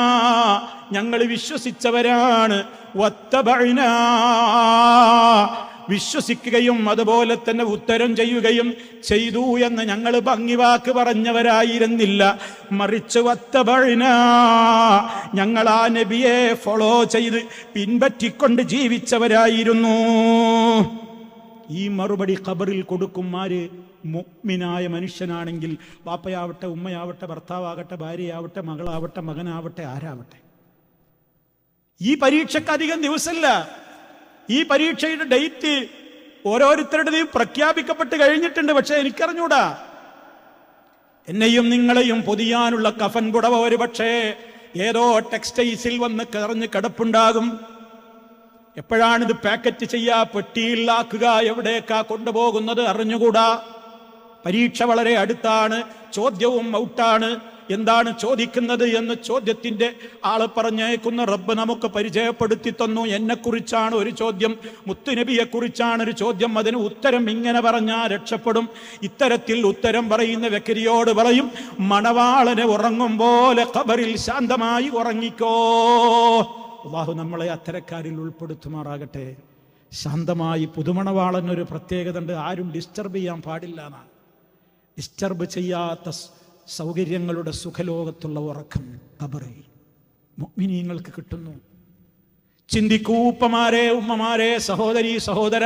ഞങ്ങൾ വിശ്വസിച്ചവരാണ്. വത്തബഅനാ, വിശ്വസിക്കുകയും അതുപോലെ തന്നെ ഉത്തരം ചെയ്യുകയും ചെയ്തു എന്ന് ഞങ്ങൾ ഭംഗിവാക്ക് പറഞ്ഞവരായിരുന്നില്ല. മറിച്ച് വത്തബഅനാ, ഞങ്ങൾ ആ നബിയെ ഫോളോ ചെയ്ത് പിൻപറ്റിക്കൊണ്ട് ജീവിച്ചവരായിരുന്നു. ഈ മറുപടി ഖബറിൽ കൊടുക്കും ആര്? മുഅ്മിനായ മനുഷ്യനാണെങ്കിൽ, ബാപ്പയാവട്ടെ, ഉമ്മയാവട്ടെ, ഭർത്താവാകട്ടെ, ഭാര്യയാവട്ടെ, മകളാവട്ടെ, മകനാവട്ടെ, ആരാവട്ടെ. ഈ പരീക്ഷയ്ക്ക് അധികം ദിവസമില്ല. ഈ പരീക്ഷയുടെ ഡേറ്റ് ഓരോരുത്തരുടെയും പ്രഖ്യാപിക്കപ്പെട്ട് കഴിഞ്ഞിട്ടുണ്ട്. പക്ഷെ എനിക്കറിഞ്ഞൂടാ, എന്നെയും നിങ്ങളെയും പൊതിയാനുള്ള കഫൻ പുടവ ഒരു പക്ഷേ ഏതോ ടെക്സ്റ്റൈൽസിൽ വന്ന് കറഞ്ഞ് കിടപ്പുണ്ടാകും. എപ്പോഴാണിത് പാക്കറ്റ് ചെയ്യാ, പെട്ടിയിലാക്കുക, എവിടേക്കാ കൊണ്ടുപോകുന്നത് അറിഞ്ഞുകൂടാ. പരീക്ഷ വളരെ അടുത്താണ്, ചോദ്യവും ഔട്ടാണ്. എന്താണ് ചോദിക്കുന്നത് എന്ന് ചോദ്യത്തിന്റെ ആള് പറഞ്ഞേക്കുന്ന റബ്ബ് നമുക്ക് പരിചയപ്പെടുത്തി തന്നു. എന്നെക്കുറിച്ചാണ് ഒരു ചോദ്യം, മുത്തുനബിയെ കുറിച്ചാണ് ഒരു ചോദ്യം. അതിന് ഉത്തരം ഇങ്ങനെ പറഞ്ഞാൽ രക്ഷപ്പെടും. ഇത്തരത്തിൽ ഉത്തരം പറയുന്ന വ്യക്തിയോട് പറയും, മണവാളനെ ഉറങ്ങും പോലെ ഖബറിൽ ശാന്തമായി ഉറങ്ങിക്കോ. അല്ലാഹു നമ്മളെ അത്തരക്കാരിൽ ഉൾപ്പെടുത്തുമാറാകട്ടെ. ശാന്തമായി, പുതുമണവാളൻ ഒരു പ്രത്യേകത ഉണ്ട്, ആരും ഡിസ്റ്റർബ് ചെയ്യാൻ പാടില്ല എന്നാണ്. ഡിസ്റ്റർബ് ചെയ്യാത്ത സൗകര്യങ്ങളുടെ സുഖലോകത്തുള്ള ഉറക്കം ഖബറിൽ മുഅ്മിനീങ്ങൾക്ക് കിട്ടുന്നു. ചിന്തിക്കൂ ഉപ്പമാരെ, ഉമ്മമാരെ, സഹോദരി സഹോദര,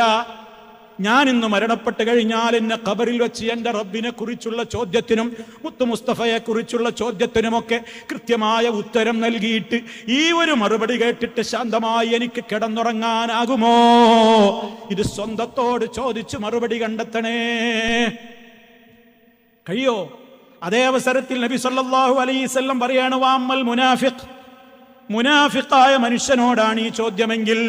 ഞാൻ ഇന്ന് മരണപ്പെട്ട് കഴിഞ്ഞാൽ എന്നെ ഖബറിൽ വെച്ച് എൻ്റെ റബ്ബിനെ കുറിച്ചുള്ള ചോദ്യത്തിനും മുത്തു മുസ്തഫയെ കുറിച്ചുള്ള ചോദ്യത്തിനുമൊക്കെ കൃത്യമായ ഉത്തരം നൽകിയിട്ട് ഈ ഒരു മറുപടി കേട്ടിട്ട് ശാന്തമായി എനിക്ക് കിടന്നുറങ്ങാനാകുമോ? ഇത് സ്വന്തത്തോട് ചോദിച്ച് മറുപടി കണ്ടെത്തണേ. കഴിയോ? അതേ അവസരത്തിൽ നബി സല്ലല്ലാഹു അലൈഹി വസല്ലം പറയാണ്, വഅമ്മൽ മുനാഫിഖ്, മുനാഫിഖായ മനുഷ്യനോടാണ് ഈ ചോദ്യമെങ്കിൽ,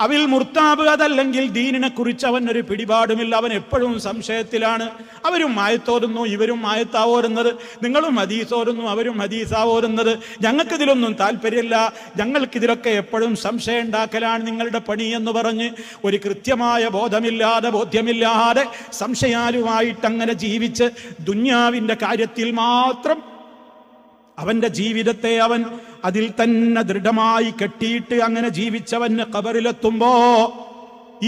അവിൽ മുർത്താബ്, അതല്ലെങ്കിൽ ദീനിനെ കുറിച്ച് അവൻ ഒരു പിടിപാടുമില്ല, അവൻ എപ്പോഴും സംശയത്തിലാണ്. അവരും ആയത്തോരുന്നു, ഇവരും ആയത്താവോരുന്നത്, നിങ്ങളും ഹദീസോരുന്നു, അവരും ഹദീസാവോരുന്നത്, ഞങ്ങൾക്കിതിലൊന്നും താല്പര്യമില്ല, ഞങ്ങൾക്കിതിലൊക്കെ എപ്പോഴും സംശയം ഉണ്ടാക്കലാണ് നിങ്ങളുടെ പണി എന്ന് പറഞ്ഞ് ഒരു കൃത്യമായ ബോധ്യമില്ലാതെ സംശയാലുമായിട്ടങ്ങനെ ജീവിച്ച് ദുന്യാവിൻ്റെ കാര്യത്തിൽ മാത്രം അവന്റെ ജീവിതത്തെ അവൻ അതിൽ തന്നെ ദൃഢമായി കെട്ടിയിട്ട് അങ്ങനെ ജീവിച്ചവന് ഖബറിലെത്തുമ്പോ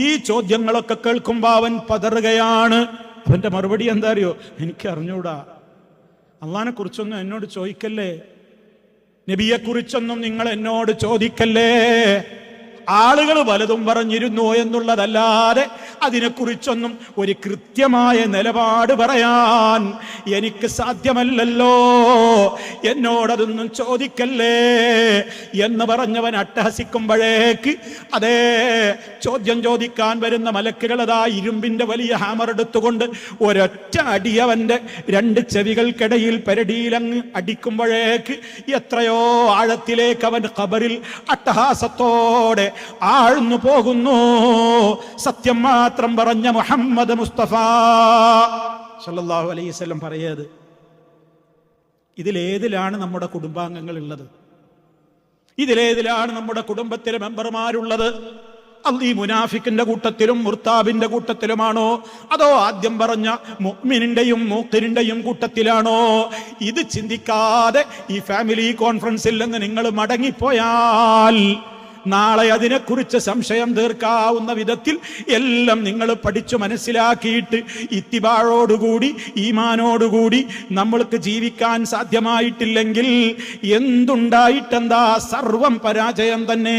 ഈ ചോദ്യങ്ങളൊക്കെ കേൾക്കുമ്പോ അവൻ പതറുകയാണ്. അവന്റെ മറുപടി എന്താ അറിയോ? എനിക്ക് അറിഞ്ഞൂടാ, അള്ളാഹിനെ കുറിച്ചൊന്നും എന്നോട് ചോദിക്കല്ലേ, നബിയെ കുറിച്ചൊന്നും നിങ്ങൾ എന്നോട് ചോദിക്കല്ലേ. ആളുകൾ പലതും പറഞ്ഞിരുന്നു എന്നുള്ളതല്ലാതെ അതിനെക്കുറിച്ചൊന്നും ഒരു കൃത്യമായ നിലപാട് പറയാൻ എനിക്ക് സാധ്യമല്ലല്ലോ, എന്നോടതൊന്നും ചോദിക്കല്ലേ എന്ന് പറഞ്ഞവൻ അട്ടഹസിക്കുമ്പോഴേക്ക് അതേ ചോദ്യം ചോദിക്കാൻ വരുന്ന മലക്കുകൾ അതാ ഇരുമ്പിന്റെ വലിയ ഹാമർ എടുത്തുകൊണ്ട് ഒരൊറ്റ അടി അവന്റെ രണ്ട് ചെവികൾക്കിടയിൽ പെരടിയിലങ്ങ് അടിക്കുമ്പോഴേക്ക് എത്രയോ ആഴത്തിലേക്ക് അവൻ ഖബറിൽ അട്ടഹാസത്തോടെ ആഴ്ന്നു പോകുന്നു. സത്യം മാത്രം പറഞ്ഞ മുഹമ്മദ് മുസ്തഫ സല്ലല്ലാഹു അലൈഹി വസല്ലം പറയത്. ഇതിലേതിലാണ് നമ്മുടെ കുടുംബാംഗങ്ങൾ ഉള്ളത്? ഇതിലേതിലാണ് നമ്മുടെ കുടുംബത്തിലെ മെമ്പർമാരുള്ളത്? ഈ മുനാഫിക്കിന്റെ കൂട്ടത്തിലും മുർത്താബിന്റെ കൂട്ടത്തിലുമാണോ, അതോ ആദ്യം പറഞ്ഞ മുഅ്മിനിന്റെയും മൂഖിനിന്റെയും കൂട്ടത്തിലാണോ? ഇത് ചിന്തിക്കാതെ ഈ ഫാമിലി കോൺഫറൻസിൽ നിന്ന് നിങ്ങൾ മടങ്ങിപ്പോയാൽ നാളെ അതിനെക്കുറിച്ച് സംശയം തീർക്കാവുന്ന വിധത്തിൽ എല്ലാം നിങ്ങൾ പഠിച്ചു മനസ്സിലാക്കിയിട്ട് ഇത്തിബാഴോടുകൂടി ഈമാനോടുകൂടി നമ്മൾക്ക് ജീവിക്കാൻ സാധ്യമായിട്ടില്ലെങ്കിൽ എന്തുണ്ടായിട്ടെന്താ, സർവം പരാജയം തന്നെ.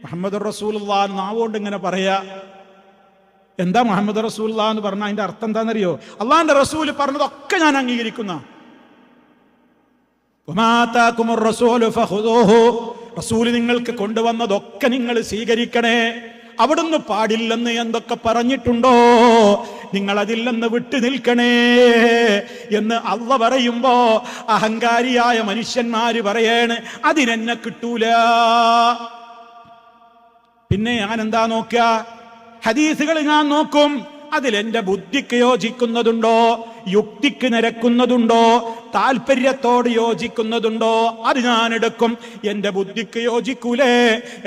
മുഹമ്മദ് റസൂലുള്ളാഹി നാവുകൊണ്ട് ഇങ്ങനെ പറയാ. എന്താ മുഹമ്മദ് റസൂലുള്ളാഹി എന്ന് പറഞ്ഞാൽ അതിന്റെ അർത്ഥം എന്താണെന്നറിയോ? അള്ളാഹിന്റെ റസൂൽ പറഞ്ഞതൊക്കെ ഞാൻ അംഗീകരിക്കുന്ന. റസൂൽ നിങ്ങൾക്ക് കൊണ്ടുവന്നതൊക്കെ നിങ്ങൾ സ്വീകരിക്കണേ. അവിടുന്ന് പാടില്ലെന്ന് എന്തൊക്കെ പറഞ്ഞിട്ടുണ്ടോ നിങ്ങൾ അതിൽ നിന്ന് വിട്ടു നിൽക്കണേ എന്ന് അള്ളാഹ് പറയുമ്പോ അഹങ്കാരിയായ മനുഷ്യന്മാര് പറയാണ് അതിനെന്നെ കിട്ടൂല. പിന്നെ ഞാൻ എന്താ നോക്കുക? ഹദീസുകൾ ഞാൻ നോക്കും, അതിലെന്റെ ബുദ്ധിക്ക് യോജിക്കുന്നതുണ്ടോ, യുക്തിക്ക് നിരക്കുന്നതുണ്ടോ, താല്പര്യത്തോട് യോജിക്കുന്നതുണ്ടോ അത് ഞാൻ എടുക്കും. എന്റെ ബുദ്ധിക്ക് യോജിക്കൂലേ,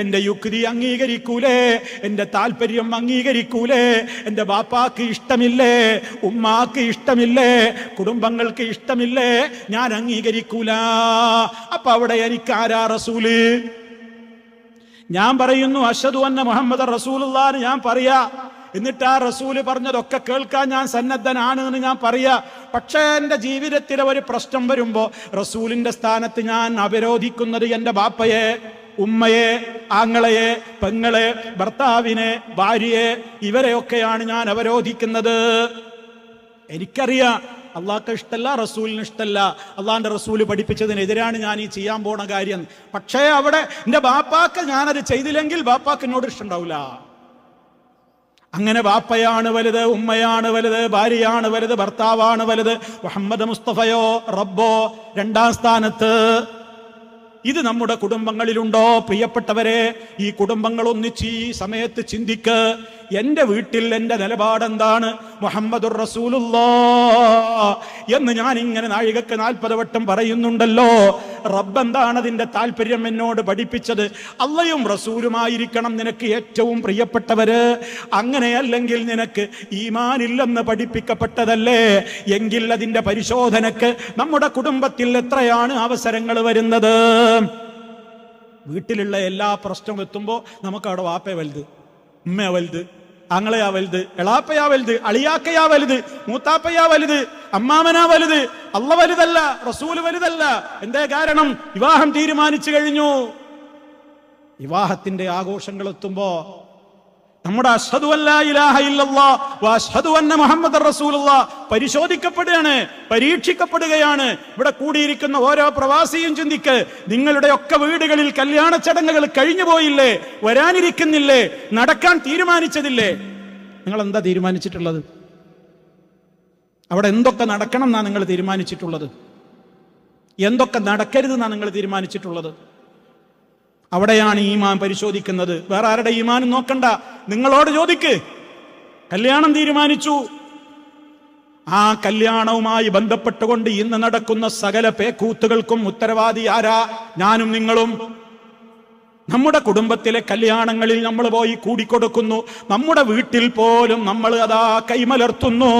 എന്റെ യുക്തി അംഗീകരിക്കൂലേ, എന്റെ താല്പര്യം അംഗീകരിക്കൂലേ, എന്റെ ബാപ്പാക്ക് ഇഷ്ടമില്ലേ, ഉമ്മാക്ക് ഇഷ്ടമില്ലേ, കുടുംബങ്ങൾക്ക് ഇഷ്ടമില്ലേ, ഞാൻ അംഗീകരിക്കൂല. അപ്പൊ അവിടെ എനിക്കാരാ റസൂല്? ഞാൻ പറയുന്നു അഷ്ഹദു അന്ന മുഹമ്മദ് റസൂലുള്ളാഹി ഞാൻ പറയാ, എന്നിട്ട് ആ റസൂല് പറഞ്ഞതൊക്കെ കേൾക്കാൻ ഞാൻ സന്നദ്ധനാണ് എന്ന് ഞാൻ പറയാ. പക്ഷേ എൻ്റെ ജീവിതത്തിലെ ഒരു പ്രശ്നം വരുമ്പോ റസൂലിന്റെ സ്ഥാനത്ത് ഞാൻ അവരോധിക്കുന്നത് എൻ്റെ ബാപ്പയെ, ഉമ്മയെ, ആങ്ങളയെ, പെങ്ങളെ, ഭർത്താവിനെ, ഭാര്യയെ, ഇവരെയൊക്കെയാണ് ഞാൻ അവരോധിക്കുന്നത്. എനിക്കറിയാം അള്ളാഹ്ക്ക് ഇഷ്ടല്ല, റസൂലിന് ഇഷ്ടല്ല, അള്ളാഹിന്റെ റസൂല് പഠിപ്പിച്ചതിനെതിരാണ് ഞാൻ ഈ ചെയ്യാൻ പോണ കാര്യം. പക്ഷേ അവിടെ എൻ്റെ ബാപ്പാക്ക് ഞാനത് ചെയ്തില്ലെങ്കിൽ ബാപ്പാക്ക് എന്നോട് ഇഷ്ടമുണ്ടാവില്ല. അങ്ങനെ ബാപ്പയാണ് വലുത്, ഉമ്മയാണ് വലുത്, ഭാര്യയാണ് വലുത്, ഭർത്താവാണ് വലുത്, മുഹമ്മദ് മുസ്തഫയോ റബ്ബോ രണ്ടാം സ്ഥാനത്ത്. ഇത് നമ്മുടെ കുടുംബങ്ങളിലുണ്ടോ? പ്രിയപ്പെട്ടവരെ, ഈ കുടുംബങ്ങൾ ഒന്നിച്ച് ഈ സമയത്ത് ചിന്തിക്ക്. എന്റെ വീട്ടിൽ എന്റെ നിലപാടെന്താണ്? മുഹമ്മദുർ റസൂലുള്ളാഹ് എന്ന് ഞാൻ ഇങ്ങനെ നാഴികക്ക് 40 വട്ടം പറയുന്നുണ്ടല്ലോ. റബ്ബ് എന്താണ് അതിന്റെ താല്പര്യം എന്നോട് പഠിപ്പിച്ചത്? അള്ളയും റസൂലുമായിരിക്കണം നിനക്ക് ഏറ്റവും പ്രിയപ്പെട്ടവര്. അങ്ങനെയല്ലെങ്കിൽ നിനക്ക് ഈമാനില്ലെന്ന് പഠിപ്പിക്കപ്പെട്ടതല്ലേ? എങ്കിൽ അതിന്റെ പരിശോധനക്ക് നമ്മുടെ കുടുംബത്തിൽ എത്രയാണ് അവസരങ്ങൾ വരുന്നത്? വീട്ടിലുള്ള എല്ലാ പ്രശ്നവും എത്തുമ്പോ നമുക്ക് അവിടെ വാപ്പ വലുത്, ഉമ്മ വലുത്, ആങ്ങളയാ വലുത്, എളാപ്പയാ വലുത്, അളിയാക്കയാ വലുത്, മൂത്താപ്പയാ വലുത്, അമ്മാമനാ വലുത്, അള്ള വലുതല്ല, റസൂല് വലുതല്ല. എന്തേ കാരണം? വിവാഹം തീരുമാനിച്ചു കഴിഞ്ഞു. വിവാഹത്തിന്റെ ആഘോഷങ്ങൾ എത്തുമ്പോ നമ്മുടെ അശ്ഹദു അല്ലാ ഇലാഹ ഇല്ലല്ലാഹ് വ അശ്ഹദു അന്ന മുഹമ്മദർ റസൂലുള്ളാഹ് പരിശോധിക്കപ്പെടുകയാണ്, പരീക്ഷിക്കപ്പെടുകയാണ്. ഇവിടെ കൂടിയിരിക്കുന്ന ഓരോ പ്രവാസിയും ചിന്തിക്ക്, നിങ്ങളുടെ ഒക്കെ വീടുകളിൽ കല്യാണ ചടങ്ങുകൾ കഴിഞ്ഞു പോയില്ലേ, വരാനിരിക്കുന്നില്ലേ, നടക്കാൻ തീരുമാനിച്ചതില്ലേ? നിങ്ങൾ എന്താ തീരുമാനിച്ചിട്ടുള്ളത്? അവിടെ എന്തൊക്കെ നടക്കണം എന്നാണ് നിങ്ങൾ തീരുമാനിച്ചിട്ടുള്ളത്? എന്തൊക്കെ നടക്കരുതെന്നാണ് നിങ്ങൾ തീരുമാനിച്ചിട്ടുള്ളത്? അവിടെയാണ് ഈമാൻ പരിശോധിക്കുന്നത്. വേറെ ആരുടെ ഈമാനും നോക്കണ്ട, നിങ്ങളോട് ചോദിക്ക്. കല്യാണം തീരുമാനിച്ചു, ആ കല്യാണവുമായി ബന്ധപ്പെട്ടുകൊണ്ട് ഇന്ന് നടക്കുന്ന സകല പേക്കൂത്തുകൾക്കും ഉത്തരവാദി ആരാ? ഞാനും നിങ്ങളും. നമ്മുടെ കുടുംബത്തിലെ കല്യാണങ്ങളിൽ നമ്മൾ പോയി കൂടിക്കൊടുക്കുന്നു, നമ്മുടെ വീട്ടിൽ പോലും നമ്മൾ അതാ കൈമലർത്തുന്നു.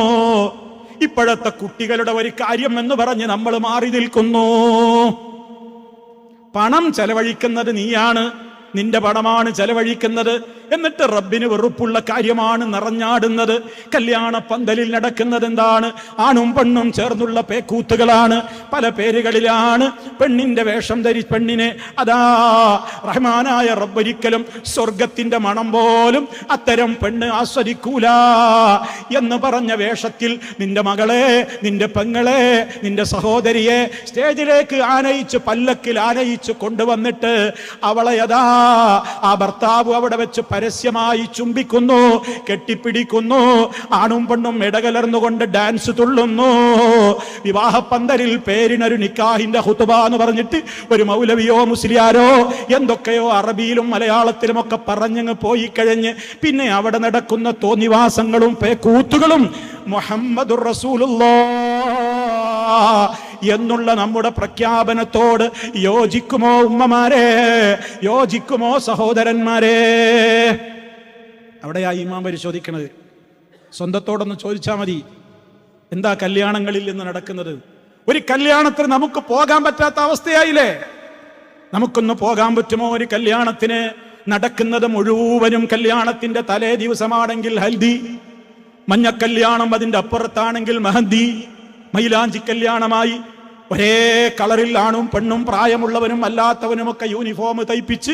ഇപ്പോഴത്തെ കുട്ടികളുടെ ഒരു കാര്യം എന്ന് പറഞ്ഞ് നമ്മൾ മാറി നിൽക്കുന്നു. പണം ചെലവഴിക്കുന്നത് നീയാണ്, നിന്റെ പണമാണ് ചെലവഴിക്കുന്നത്. എന്നിട്ട് റബ്ബിന് വെറുപ്പുള്ള കാര്യമാണ് നിറഞ്ഞാടുന്നത്. കല്യാണ പന്തലിൽ നടക്കുന്നത് എന്താണ്? ആണും പെണ്ണും ചേർന്നുള്ള പേക്കൂത്തുകളാണ്. പല പേരുകളിലാണ് പെണ്ണിന്റെ വേഷം പെണ്ണിനെ അതാ റഹ്മാനായ റബ്ബൊരിക്കലും സ്വർഗത്തിന്റെ മണം പോലും അത്തരം പെണ്ണ് ആസ്വദിക്കൂല എന്ന് പറഞ്ഞ വേഷത്തിൽ നിന്റെ മകളെ, നിന്റെ പെങ്ങളെ, നിന്റെ സഹോദരിയെ സ്റ്റേജിലേക്ക് ആനയിച്ച് പല്ലക്കിൽ ആനയിച്ച് കൊണ്ടുവന്നിട്ട് അവളെ അതാ ആ ഭർത്താവ് അവിടെ വെച്ച് പരസ്യമായി ചുംബിക്കുന്നു, കെട്ടിപ്പിടിക്കുന്നു. ആണും പെണ്ണും ഇടകലർന്നുകൊണ്ട് ഡാൻസ് തുള്ളുന്നു. വിവാഹ പന്തലിൽ പേരിനൊരു നിക്കാഹിന്റെ ഖുതുബ എന്ന് പറഞ്ഞിട്ട് ഒരു മൗലവിയോ മുസ്ലിയാരോ എന്തൊക്കെയോ അറബിയിലും മലയാളത്തിലും ഒക്കെ പറഞ്ഞങ്ങ് പോയി കഴിഞ്ഞ് പിന്നെ അവിടെ നടക്കുന്ന തോന്നിവാസങ്ങളും പേക്കൂത്തുകളും മുഹമ്മദുർ റസൂലുള്ളാഹ് എന്നുള്ള നമ്മുടെ പ്രഖ്യാപനത്തോട് യോജിക്കുമോ ഉമ്മമാരെ? യോജിക്കുമോ സഹോദരന്മാരെ? അവിടെയാ ഈമാൻ പരിശോധിക്കണത്. സ്വന്തത്തോടൊന്ന് ചോദിച്ചാൽ മതി, എന്താ കല്യാണങ്ങളിൽ നിന്ന് നടക്കുന്നത്? ഒരു കല്യാണത്തിന് നമുക്ക് പോകാൻ പറ്റാത്ത അവസ്ഥയായില്ലേ? നമുക്കൊന്ന് പോകാൻ പറ്റുമോ ഒരു കല്യാണത്തിന്? നടക്കുന്നത് മുഴുവനും കല്യാണത്തിന്റെ തലേ ദിവസമാണെങ്കിൽ ഹൽദി, മഞ്ഞക്കല്യാണം അതിന്റെ അപ്പുറത്താണെങ്കിൽ മെഹന്തി, മൈലാഞ്ചി കല്യാണമായി ഒരേ കളറിൽ ആണും പെണ്ണും പ്രായമുള്ളവനും അല്ലാത്തവനുമൊക്കെ യൂണിഫോം തയ്പ്പിച്ച്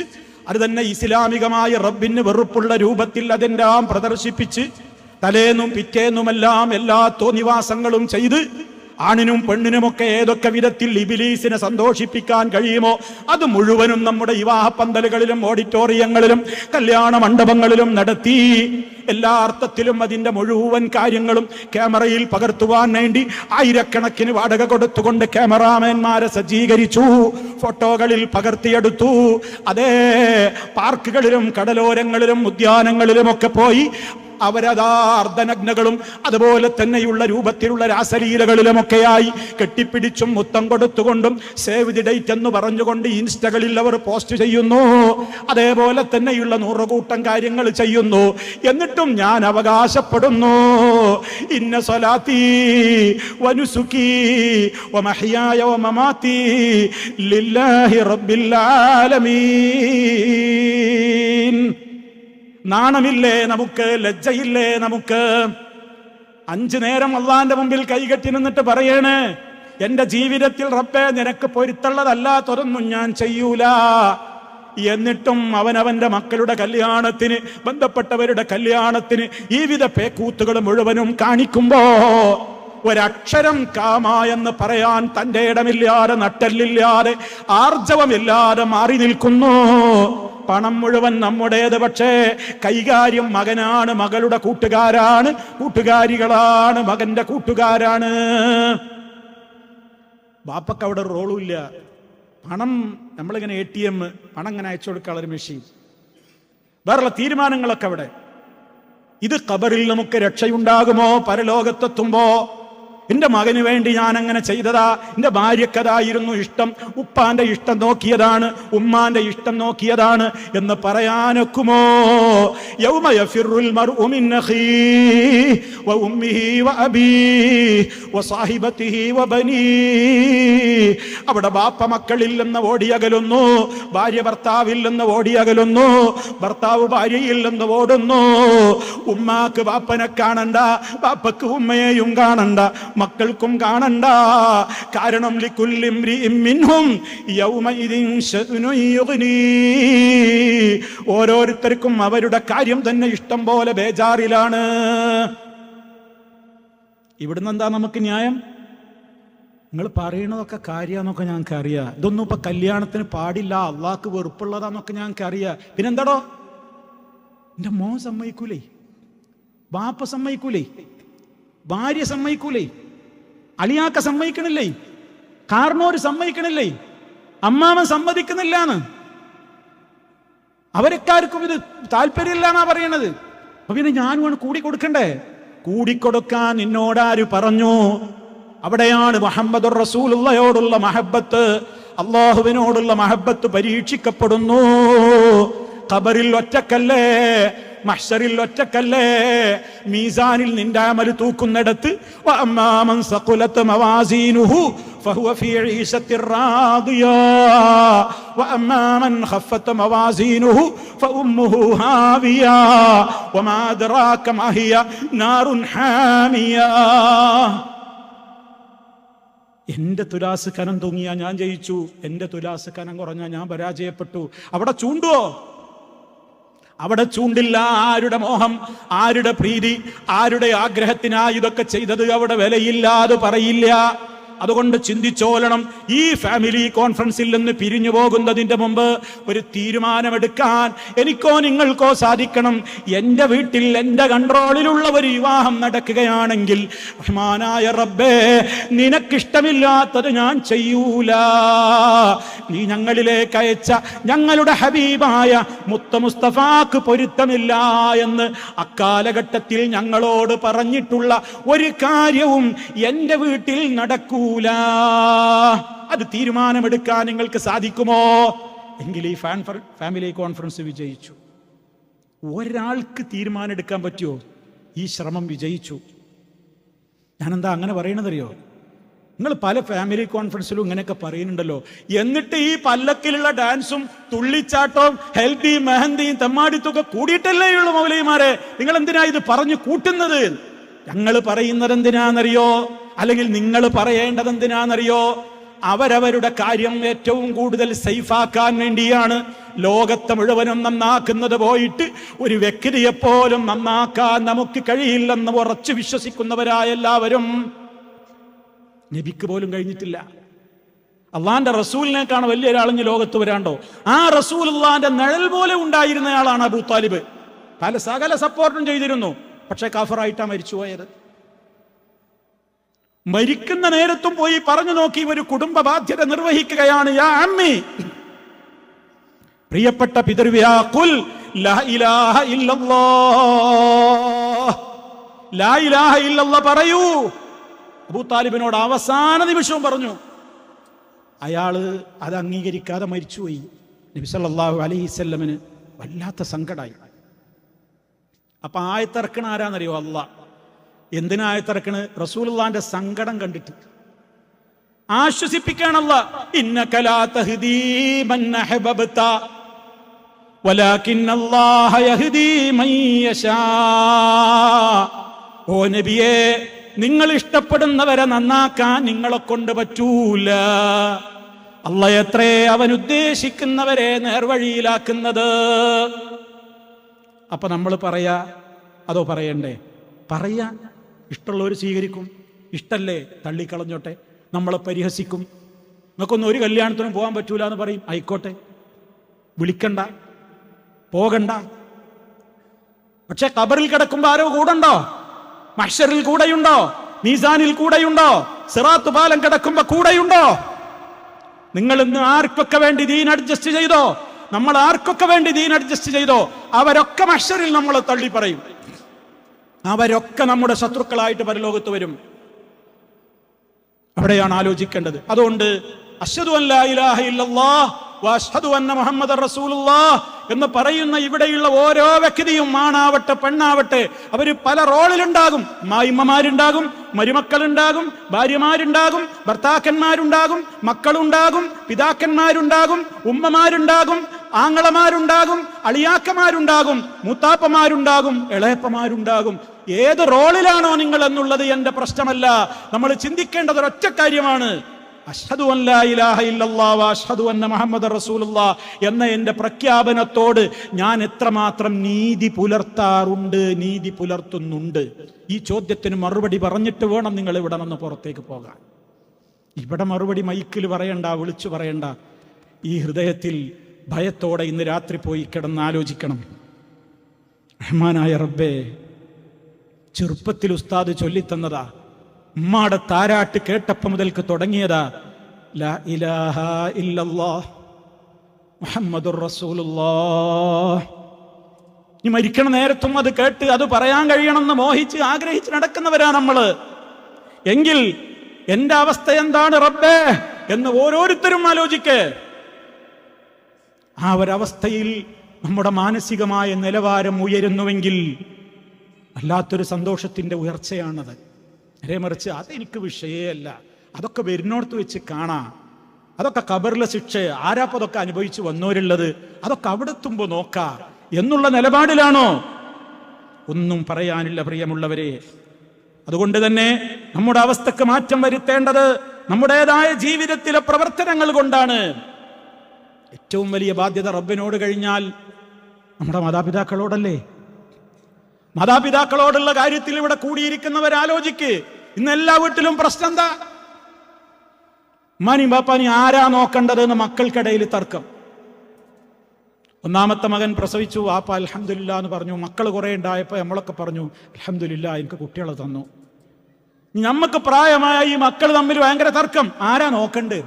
അത് തന്നെ ഇസ്ലാമികമായ റബ്ബിന് വെറുപ്പുള്ള രൂപത്തിൽ അതെല്ലാം പ്രദർശിപ്പിച്ച് തലേന്നും പിറ്റേന്നുമെല്ലാം എല്ലാ തോന്നിവാസങ്ങളും ചെയ്ത് ആണിനും പെണ്ണിനുമൊക്കെ ഏതൊക്കെ വിധത്തിൽ ഇബിലീസിനെ സന്തോഷിപ്പിക്കാൻ കഴിയുമോ അത് മുഴുവനും നമ്മുടെ വിവാഹ പന്തലുകളിലും ഓഡിറ്റോറിയങ്ങളിലും കല്യാണ മണ്ഡപങ്ങളിലും നടത്തി. എല്ലാ അർത്ഥത്തിലും അതിന്റെ മുഴുവൻ കാര്യങ്ങളും ക്യാമറയിൽ പകർത്തുവാൻ വേണ്ടി ആയിരക്കണക്കിന് വാടക കൊടുത്തുകൊണ്ട് ക്യാമറാമാൻമാരെ സജ്ജീകരിച്ചു, ഫോട്ടോകളിൽ പകർത്തിയെടുത്തു. അതേ പാർക്കുകളിലും കടലോരങ്ങളിലും ഉദ്യാനങ്ങളിലുമൊക്കെ പോയി അവരതാ അർദ്ധനഗ്നകളും അതുപോലെ തന്നെയുള്ള രൂപത്തിലുള്ള രാസലീലകളിലുമൊക്കെയായി കെട്ടിപ്പിടിച്ചും മുത്തം കൊടുത്തുകൊണ്ടും സേവ് ദി ഡേറ്റ് എന്ന് പറഞ്ഞുകൊണ്ട് ഇൻസ്റ്റകളിൽ അവർ പോസ്റ്റ് ചെയ്യുന്നു. അതേപോലെ തന്നെയുള്ള നൂറുകൂട്ടം കാര്യങ്ങൾ ചെയ്യുന്നു. എന്നിട്ടും ഞാൻ അവകാശപ്പെടുന്നു, ഇന്ന സ്വലാത്തി വനുസുകി വമഹ്യായ വമമാതി ലില്ലാഹി റബ്ബിൽ ആലമീൻ. നാണമില്ലേ നമുക്ക്? ലജ്ജയില്ലേ നമുക്ക്? 5 നേരം അള്ളാന്റെ മുമ്പിൽ കൈകെട്ടി നിന്നിട്ട് പറയണ്, എന്റെ ജീവിതത്തിൽ റബ്ബേ നിനക്ക് പൊരുത്തള്ളതല്ലാത്തൊരൊന്നും ഞാൻ ചെയ്യൂല. എന്നിട്ടും അവനവന്റെ മക്കളുടെ കല്യാണത്തിന്, ബന്ധപ്പെട്ടവരുടെ കല്യാണത്തിന് ഈ വിധ പേക്കൂത്തുകൾ മുഴുവനും കാണിക്കുമ്പോ ഒരക്ഷരം കാമ എന്ന് പറയാൻ തന്റെ ഇടമില്ലാതെ, നട്ടല്ലില്ലാതെ, ആർജവമില്ലാതെ മാറി നിൽക്കുന്നു. പണം മുഴുവൻ നമ്മുടേത്, പക്ഷേ കൈകാര്യം മകനാണ്, മകളുടെ കൂട്ടുകാരാണ്, കൂട്ടുകാരികളാണ്, മകന്റെ കൂട്ടുകാരാണ്. ബാപ്പക്ക് അവിടെ റോളും ഇല്ല. പണം നമ്മളിങ്ങനെ ATM പണം ഇങ്ങനെ അയച്ചു കൊടുക്കാനുള്ള മെഷീൻ, വേറുള്ള തീരുമാനങ്ങളൊക്കെ അവിടെ. ഇത് ഖബറിൽ നമുക്ക് രക്ഷയുണ്ടാകുമോ? പരലോകത്തെത്തുമ്പോ എന്റെ മകന് വേണ്ടി ഞാൻ അങ്ങനെ ചെയ്തതാ, എന്റെ ഭാര്യക്കതായിരുന്നു ഇഷ്ടം, ഉപ്പാന്റെ ഇഷ്ടം നോക്കിയതാണ്, ഉമ്മാന്റെ ഇഷ്ടം നോക്കിയതാണ് എന്ന് പറയാനൊക്കുമോ? യൗമ യഫിറുൽ മർഉ മിൻ അഖീഹി വ ഉമ്മിഹി വ അബീഹി വസാഹിബതിഹി വബനീ. അവിടെ ബാപ്പ മക്കളിൽ നിന്ന് ഓടിയകലുന്നു, ഭാര്യ ഭർത്താവിൽ നിന്ന് ഓടിയകലുന്നു, ഭർത്താവ് ഭാര്യയിൽ നിന്ന് ഓടുന്നു. ഉമ്മാക്ക് ബാപ്പനെ കാണണ്ട, ബാപ്പക്ക് ഉമ്മയെയും കാണണ്ട, മക്കൾക്കും കാണണ്ട. കാരണം ലികുല്ലി ഇംറിഇൻ മിൻഹും യൗമഇദിൻ ശഅ്നുൻ യുഗ്നീ. ഓരോരുത്തർക്കും അവരുടെ കാര്യം തന്നെ ഇഷ്ടം പോലെ ബേജാറിലാണ്. ഇവിടുന്ന് എന്താ നമുക്ക് ന്യായം? നിങ്ങൾ പറയണതൊക്കെ കാര്യാന്നൊക്കെ ഞങ്ങൾക്ക് അറിയാം. ഇതൊന്നും ഇപ്പൊ കല്യാണത്തിന് പാടില്ല, അള്ളാഹ്ക്ക് വെറുപ്പുള്ളതാന്നൊക്കെ ഞങ്ങൾക്ക് അറിയാം. പിന്നെന്താടോ, എന്റെ മോൻ സമ്മതിക്കൂലേ, ബാപ്പ സമ്മതിക്കൂലേ, ഭാര്യ സമ്മതിക്കൂലേ, അളിയാക്ക സമ്മതിക്കണില്ലേ, കാരണോര് സമ്മതിക്കണില്ലേ, അമ്മാമൻ സമ്മതിക്കുന്നില്ലാന്ന്, അവരെക്കാർക്കും ഇത് താല്പര്യമില്ലാന്നാ പറയണത്. അപ്പൊ പിന്നെ ഞാനും കൂടിക്കൊടുക്കണ്ടേ? കൂടിക്കൊടുക്കാൻ നിന്നോടാര് പറഞ്ഞു? അവിടെയാണ് മുഹമ്മദുർ റസൂലുള്ളയോടുള്ള മഹബത്ത്, അള്ളാഹുവിനോടുള്ള മഹബത്ത് പരീക്ഷിക്കപ്പെടുന്നു. ഖബറിൽ ഒറ്റക്കല്ലേ, മഹ്ശറിൽ ഒറ്റക്കല്ലേ, മീസാനിൽ നിന്റെ അമൽ തൂക്കുന്നിടത്ത് വഅമ്മാ മൻ സഖുലത് മവാസീനുഹു ഫഹുവ ഫീ ഈശത്തിർ റാദിയ വഅമ്മാ മൻ ഖഫ്ഫത് മവാസീനുഹു ഫഉമ്മുഹു ഹാവിയ വമാ അദ്റാക മാ ഹിയ നാറുൻ ഹാമിയ. എന്റെ തുലാസ് കനം തൂങ്ങിയാ ഞാൻ ജയിച്ചു, എന്റെ തുലാസ് കനം കുറഞ്ഞാൽ ഞാൻ പരാജയപ്പെട്ടു. അവിടെ ചൂണ്ടുവോ? അവിടെ ചൂണ്ടില്ല. ആരുടെ മോഹം, ആരുടെ പ്രീതി, ആരുടെ ആഗ്രഹത്തിനായി ഇതൊക്കെ ചെയ്തത് അവിടെ വിലയില്ലാതെ പറയില്ല. അതുകൊണ്ട് ചിന്തിച്ചോലണം. ഈ ഫാമിലി കോൺഫറൻസിൽ നിന്ന് പിരിഞ്ഞു പോകുന്നതിന്റെ മുമ്പ് ഒരു തീരുമാനമെടുക്കാൻ എനിക്കോ നിങ്ങൾക്കോ സാധിക്കണം. എൻ്റെ വീട്ടിൽ എൻ്റെ കൺട്രോളിലുള്ള ഒരു വിവാഹം നടക്കുകയാണെങ്കിൽ റഹ്മാനായ റബ്ബേ, നിനക്കിഷ്ടമില്ലാത്തത് ഞാൻ ചെയ്യൂല. നീ ഞങ്ങളിലേക്ക് അയച്ച ഞങ്ങളുടെ ഹബീബായ മുത്ത മുസ്തഫാക്ക് പൊരുത്തമില്ല എന്ന് അക്കാലഘട്ടത്തിൽ ഞങ്ങളോട് പറഞ്ഞിട്ടുള്ള ഒരു കാര്യവും എൻ്റെ വീട്ടിൽ നടക്കൂ. അത് തീരുമാനമെടുക്കാൻ നിങ്ങൾക്ക് സാധിക്കുമോ? എങ്കിൽ ഈ ഫാമിലി കോൺഫറൻസ് വിജയിച്ചു. ഒരാൾക്ക് തീരുമാനം എടുക്കാൻ പറ്റുമോ? ഈ ശ്രമം വിജയിച്ചു. ഞാനെന്താ അങ്ങനെ പറയണതറിയോ? നിങ്ങൾ പല ഫാമിലി കോൺഫറൻസിലും ഇങ്ങനെയൊക്കെ പറയുന്നുണ്ടല്ലോ. എന്നിട്ട് ഈ പല്ലക്കിലുള്ള ഡാൻസും തുള്ളിച്ചാട്ടവും ഹെൽത്തി മെഹന്തിയും തെമ്മാടിത്തൊക്കെ കൂടിയിട്ടല്ലേ ഉള്ളൂ മൗലവിമാരെ. നിങ്ങൾ എന്തിനാ ഇത് പറഞ്ഞു കൂട്ടുന്നത്? ഞങ്ങൾ പറയുന്നത് എന്തിനാണെന്നറിയോ? അല്ലെങ്കിൽ നിങ്ങൾ പറയേണ്ടത് എന്തിനാണെന്നറിയോ? അവരവരുടെ കാര്യം ഏറ്റവും കൂടുതൽ സേഫാക്കാൻ വേണ്ടിയാണ്. ലോകത്തെ മുഴുവനും നന്നാക്കുന്നത് പോയിട്ട് ഒരു വ്യക്തിയെപ്പോലും നന്നാക്കാൻ നമുക്ക് കഴിയില്ലെന്ന് ഉറച്ചു വിശ്വസിക്കുന്നവരായ എല്ലാവരും, നബിക്ക് പോലും കഴിഞ്ഞിട്ടില്ല. അള്ളാന്റെ റസൂലിനേക്കാണ് വലിയ ഒരാളിഞ്ഞ് ലോകത്ത് വരാണ്ടോ? ആ റസൂലുള്ളാന്റെ നിഴൽ പോലെ ഉണ്ടായിരുന്നയാളാണ് അബൂ താലിബ്. സകല സപ്പോർട്ടും ചെയ്തിരുന്നു. പക്ഷെ കാഫറായിട്ടാ മരിച്ചുപോയത്. മരിക്കുന്ന നേരത്തും പോയി പറഞ്ഞു നോക്കി, ഒരു കുടുംബ ബാധ്യത നിർവഹിക്കുകയാണ്. യാ അമ്മി, പ്രിയപ്പെട്ട പിതൃവ്യാ, ഖുൽ ലാ ഇലാഹ ഇല്ലല്ലാഹ്, ലാ ഇലാഹ ഇല്ലല്ലാഹ് പറയൂ. അബൂ താലിബിനോട് അവസാന നിമിഷവും പറഞ്ഞു. അയാള് അത് അംഗീകരിക്കാതെ മരിച്ചുപോയി. നബി സല്ലല്ലാഹു അലൈഹി വസല്ലമന് വല്ലാത്ത സങ്കടമായി. അപ്പൊ ആയത്തിറക്കണ ആരാന്നറിയോ? അല്ലാഹ്. എന്തിനാ ആയത്തിറക്കണ്? റസൂലുള്ളാന്റെ സങ്കടം കണ്ടിട്ട് ആശ്വസിപ്പിക്കാനല്ല. ഇന്നക ലാ തഹ്ദീ മൻ അഹ്ബബ്ത വലാകിന്നല്ലാഹ യഹ്ദീ മൻ യശാ. ഓ നബിയേ, നിങ്ങൾ ഇഷ്ടപ്പെടുന്നവരെ നന്നാക്കാൻ നിങ്ങളെ കൊണ്ട് പറ്റൂല. അല്ലാഹ് എത്രേ അവൻ ഉദ്ദേശിക്കുന്നവരെ നേർവഴിയിലാക്കുന്നത്. അപ്പൊ നമ്മൾ പറയാ അതോ പറയണ്ടേ? പറയാൻ ഇഷ്ടമുള്ളവർ സ്വീകരിക്കും, ഇഷ്ടല്ലേ തള്ളിക്കളഞ്ഞോട്ടെ. നമ്മളെ പരിഹസിക്കും. നിങ്ങൾക്കൊന്നും ഒരു കല്യാണത്തിനും പോകാൻ പറ്റൂല എന്ന് പറയും. ആയിക്കോട്ടെ, വിളിക്കണ്ട, പോകണ്ട. പക്ഷെ ഖബറിൽ കിടക്കുമ്പോ ആരോ കൂടെയുണ്ടോ? മഹ്ശറിൽ കൂടെയുണ്ടോ? മീസാനിൽ കൂടെയുണ്ടോ? സിറാത്ത് പാലം കിടക്കുമ്പോ കൂടെയുണ്ടോ? നിങ്ങൾ ഇന്ന് ആർക്കൊക്കെ വേണ്ടി ദീൻ അഡ്ജസ്റ്റ് ചെയ്തോ? നമ്മൾ ആർക്കൊക്കെ വേണ്ടി ദീൻ അഡ്ജസ്റ്റ് ചെയ്തോ? അവരൊക്കെ മഹ്ശറിൽ നമ്മളെ തള്ളി പറയും. അവരൊക്കെ നമ്മുടെ ശത്രുക്കളായിട്ട് പരലോകത്ത് വരും. അവിടെയാണ് ആലോചിക്കേണ്ടത്. അതുകൊണ്ട് അശ്ഹദു അൻ ലാ ഇലാഹ ഇല്ലല്ലാഹ് വഅശ്ഹദു അന്ന മുഹമ്മദർ റസൂലുള്ളാഹ് എന്ന് പറയുന്ന ഇവിടെയുള്ള ഓരോ വ്യക്തിയും, ആണാവട്ടെ പെണ്ണാവട്ടെ, അവര് പല റോളിലുണ്ടാകും. മായിമ്മമാരുണ്ടാകും, മരുമക്കളുണ്ടാകും, ഭാര്യമാരുണ്ടാകും, ഭർത്താക്കന്മാരുണ്ടാകും, മക്കളുണ്ടാകും, പിതാക്കന്മാരുണ്ടാകും, ഉമ്മമാരുണ്ടാകും, ആങ്ങളമാരുണ്ടാകും, അളിയാക്കമാരുണ്ടാകും, മൂത്താപ്പമാരുണ്ടാകും, ഇളയപ്പമാരുണ്ടാകും. ഏത് റോളിലാണോ നിങ്ങൾ എന്നുള്ളത് എന്റെ പ്രശ്നമല്ല. നമ്മൾ ചിന്തിക്കേണ്ടത് ഒരൊറ്റ കാര്യമാണ്: അശ്ഹദു അൻ ലാ ഇലാഹ ഇല്ലല്ലാഹ് വഅശ്ഹദു അന്ന മുഹമ്മദർ റസൂലുള്ളാഹ് എന്ന എന്റെ പ്രഖ്യാപനത്തോട് ഞാൻ എത്രമാത്രം നീതി പുലർത്താറുണ്ട്, നീതി പുലർത്തുന്നുണ്ട്? ഈ ചോദ്യത്തിന് മറുപടി പറഞ്ഞിട്ട് വേണം നിങ്ങൾ ഇവിടെ നിന്ന് പുറത്തേക്ക് പോകാൻ. ഇവിടെ മറുപടി മൈക്കിൽ പറയണ്ട, വിളിച്ചു പറയണ്ട. ഈ ഹൃദയത്തിൽ ഭയത്തോടെ ഇന്ന് രാത്രി പോയി കിടന്നാലോചിക്കണം. റഹ്മാനായ റബ്ബേ, ചെറുപ്പത്തിൽ ഉസ്താദ് ചൊല്ലിത്തന്നതാ, ഉമ്മാടെ താരാട്ട് കേട്ടപ്പം മുതൽക്ക് തുടങ്ങിയതാ, ലാ ഇലാഹ ഇല്ലല്ലാഹ് മുഹമ്മദുർ റസൂലുള്ളാഹ്. ഇനി മരിക്കണ നേരത്തും അത് കേട്ട് അത് പറയാൻ കഴിയണമെന്ന് മോഹിച്ച് ആഗ്രഹിച്ച് നടക്കുന്നവരാ നമ്മള്. എങ്കിൽ എന്റെ അവസ്ഥ എന്താണ് റബ്ബേ എന്ന് ഓരോരുത്തരും ആലോചിക്കേ. ആ ഒരവസ്ഥയിൽ നമ്മുടെ മാനസികമായ നിലവാരം ഉയരുന്നുവെങ്കിൽ വല്ലാത്തൊരു സന്തോഷത്തിന്റെ ഉയർച്ചയാണത്. നേരെ മറിച്ച് അതെനിക്ക് വിഷയമല്ല, അതൊക്കെ വരുന്നോടത്ത് വെച്ച് കാണാം, അതൊക്കെ ഖബറിലെ ശിക്ഷ, ആരാപ്പം അതൊക്കെ അനുഭവിച്ചു വന്നവരുള്ളത്, അതൊക്കെ അവിടെ എത്തുമ്പോ നോക്കാം എന്നുള്ള നിലപാടിലാണോ? ഒന്നും പറയാനില്ല പ്രിയമുള്ളവരെ. അതുകൊണ്ട് തന്നെ നമ്മുടെ അവസ്ഥക്ക് മാറ്റം വരുത്തേണ്ടത് നമ്മുടേതായ ജീവിതത്തിലെ പ്രവർത്തനങ്ങൾ കൊണ്ടാണ്. ഏറ്റവും വലിയ ബാധ്യത റബ്ബിനോട് കഴിഞ്ഞാൽ നമ്മുടെ മാതാപിതാക്കളോടല്ലേ? മാതാപിതാക്കളോടുള്ള കാര്യത്തിൽ ഇവിടെ കൂടിയിരിക്കുന്നവരാലോചിക്ക്. ഇന്ന് എല്ലാ വീട്ടിലും പ്രശ്നം എന്താ? ഉമ്മാനിയും ബാപ്പാനി ആരാ നോക്കേണ്ടത് എന്ന് മക്കൾക്കിടയിൽ തർക്കം. ഒന്നാമത്തെ മകൻ പ്രസവിച്ചു, വാപ്പ അൽഹംദുലില്ലാ എന്ന് പറഞ്ഞു. മക്കൾ കുറെ ഉണ്ടായപ്പോൾ നമ്മളൊക്കെ പറഞ്ഞു അൽഹംദുലില്ലാ എനിക്ക് കുട്ടികളെ തന്നു. നമുക്ക് പ്രായമായ ഈ മക്കൾ തമ്മിൽ ഭയങ്കര തർക്കം, ആരാ നോക്കണ്ട്?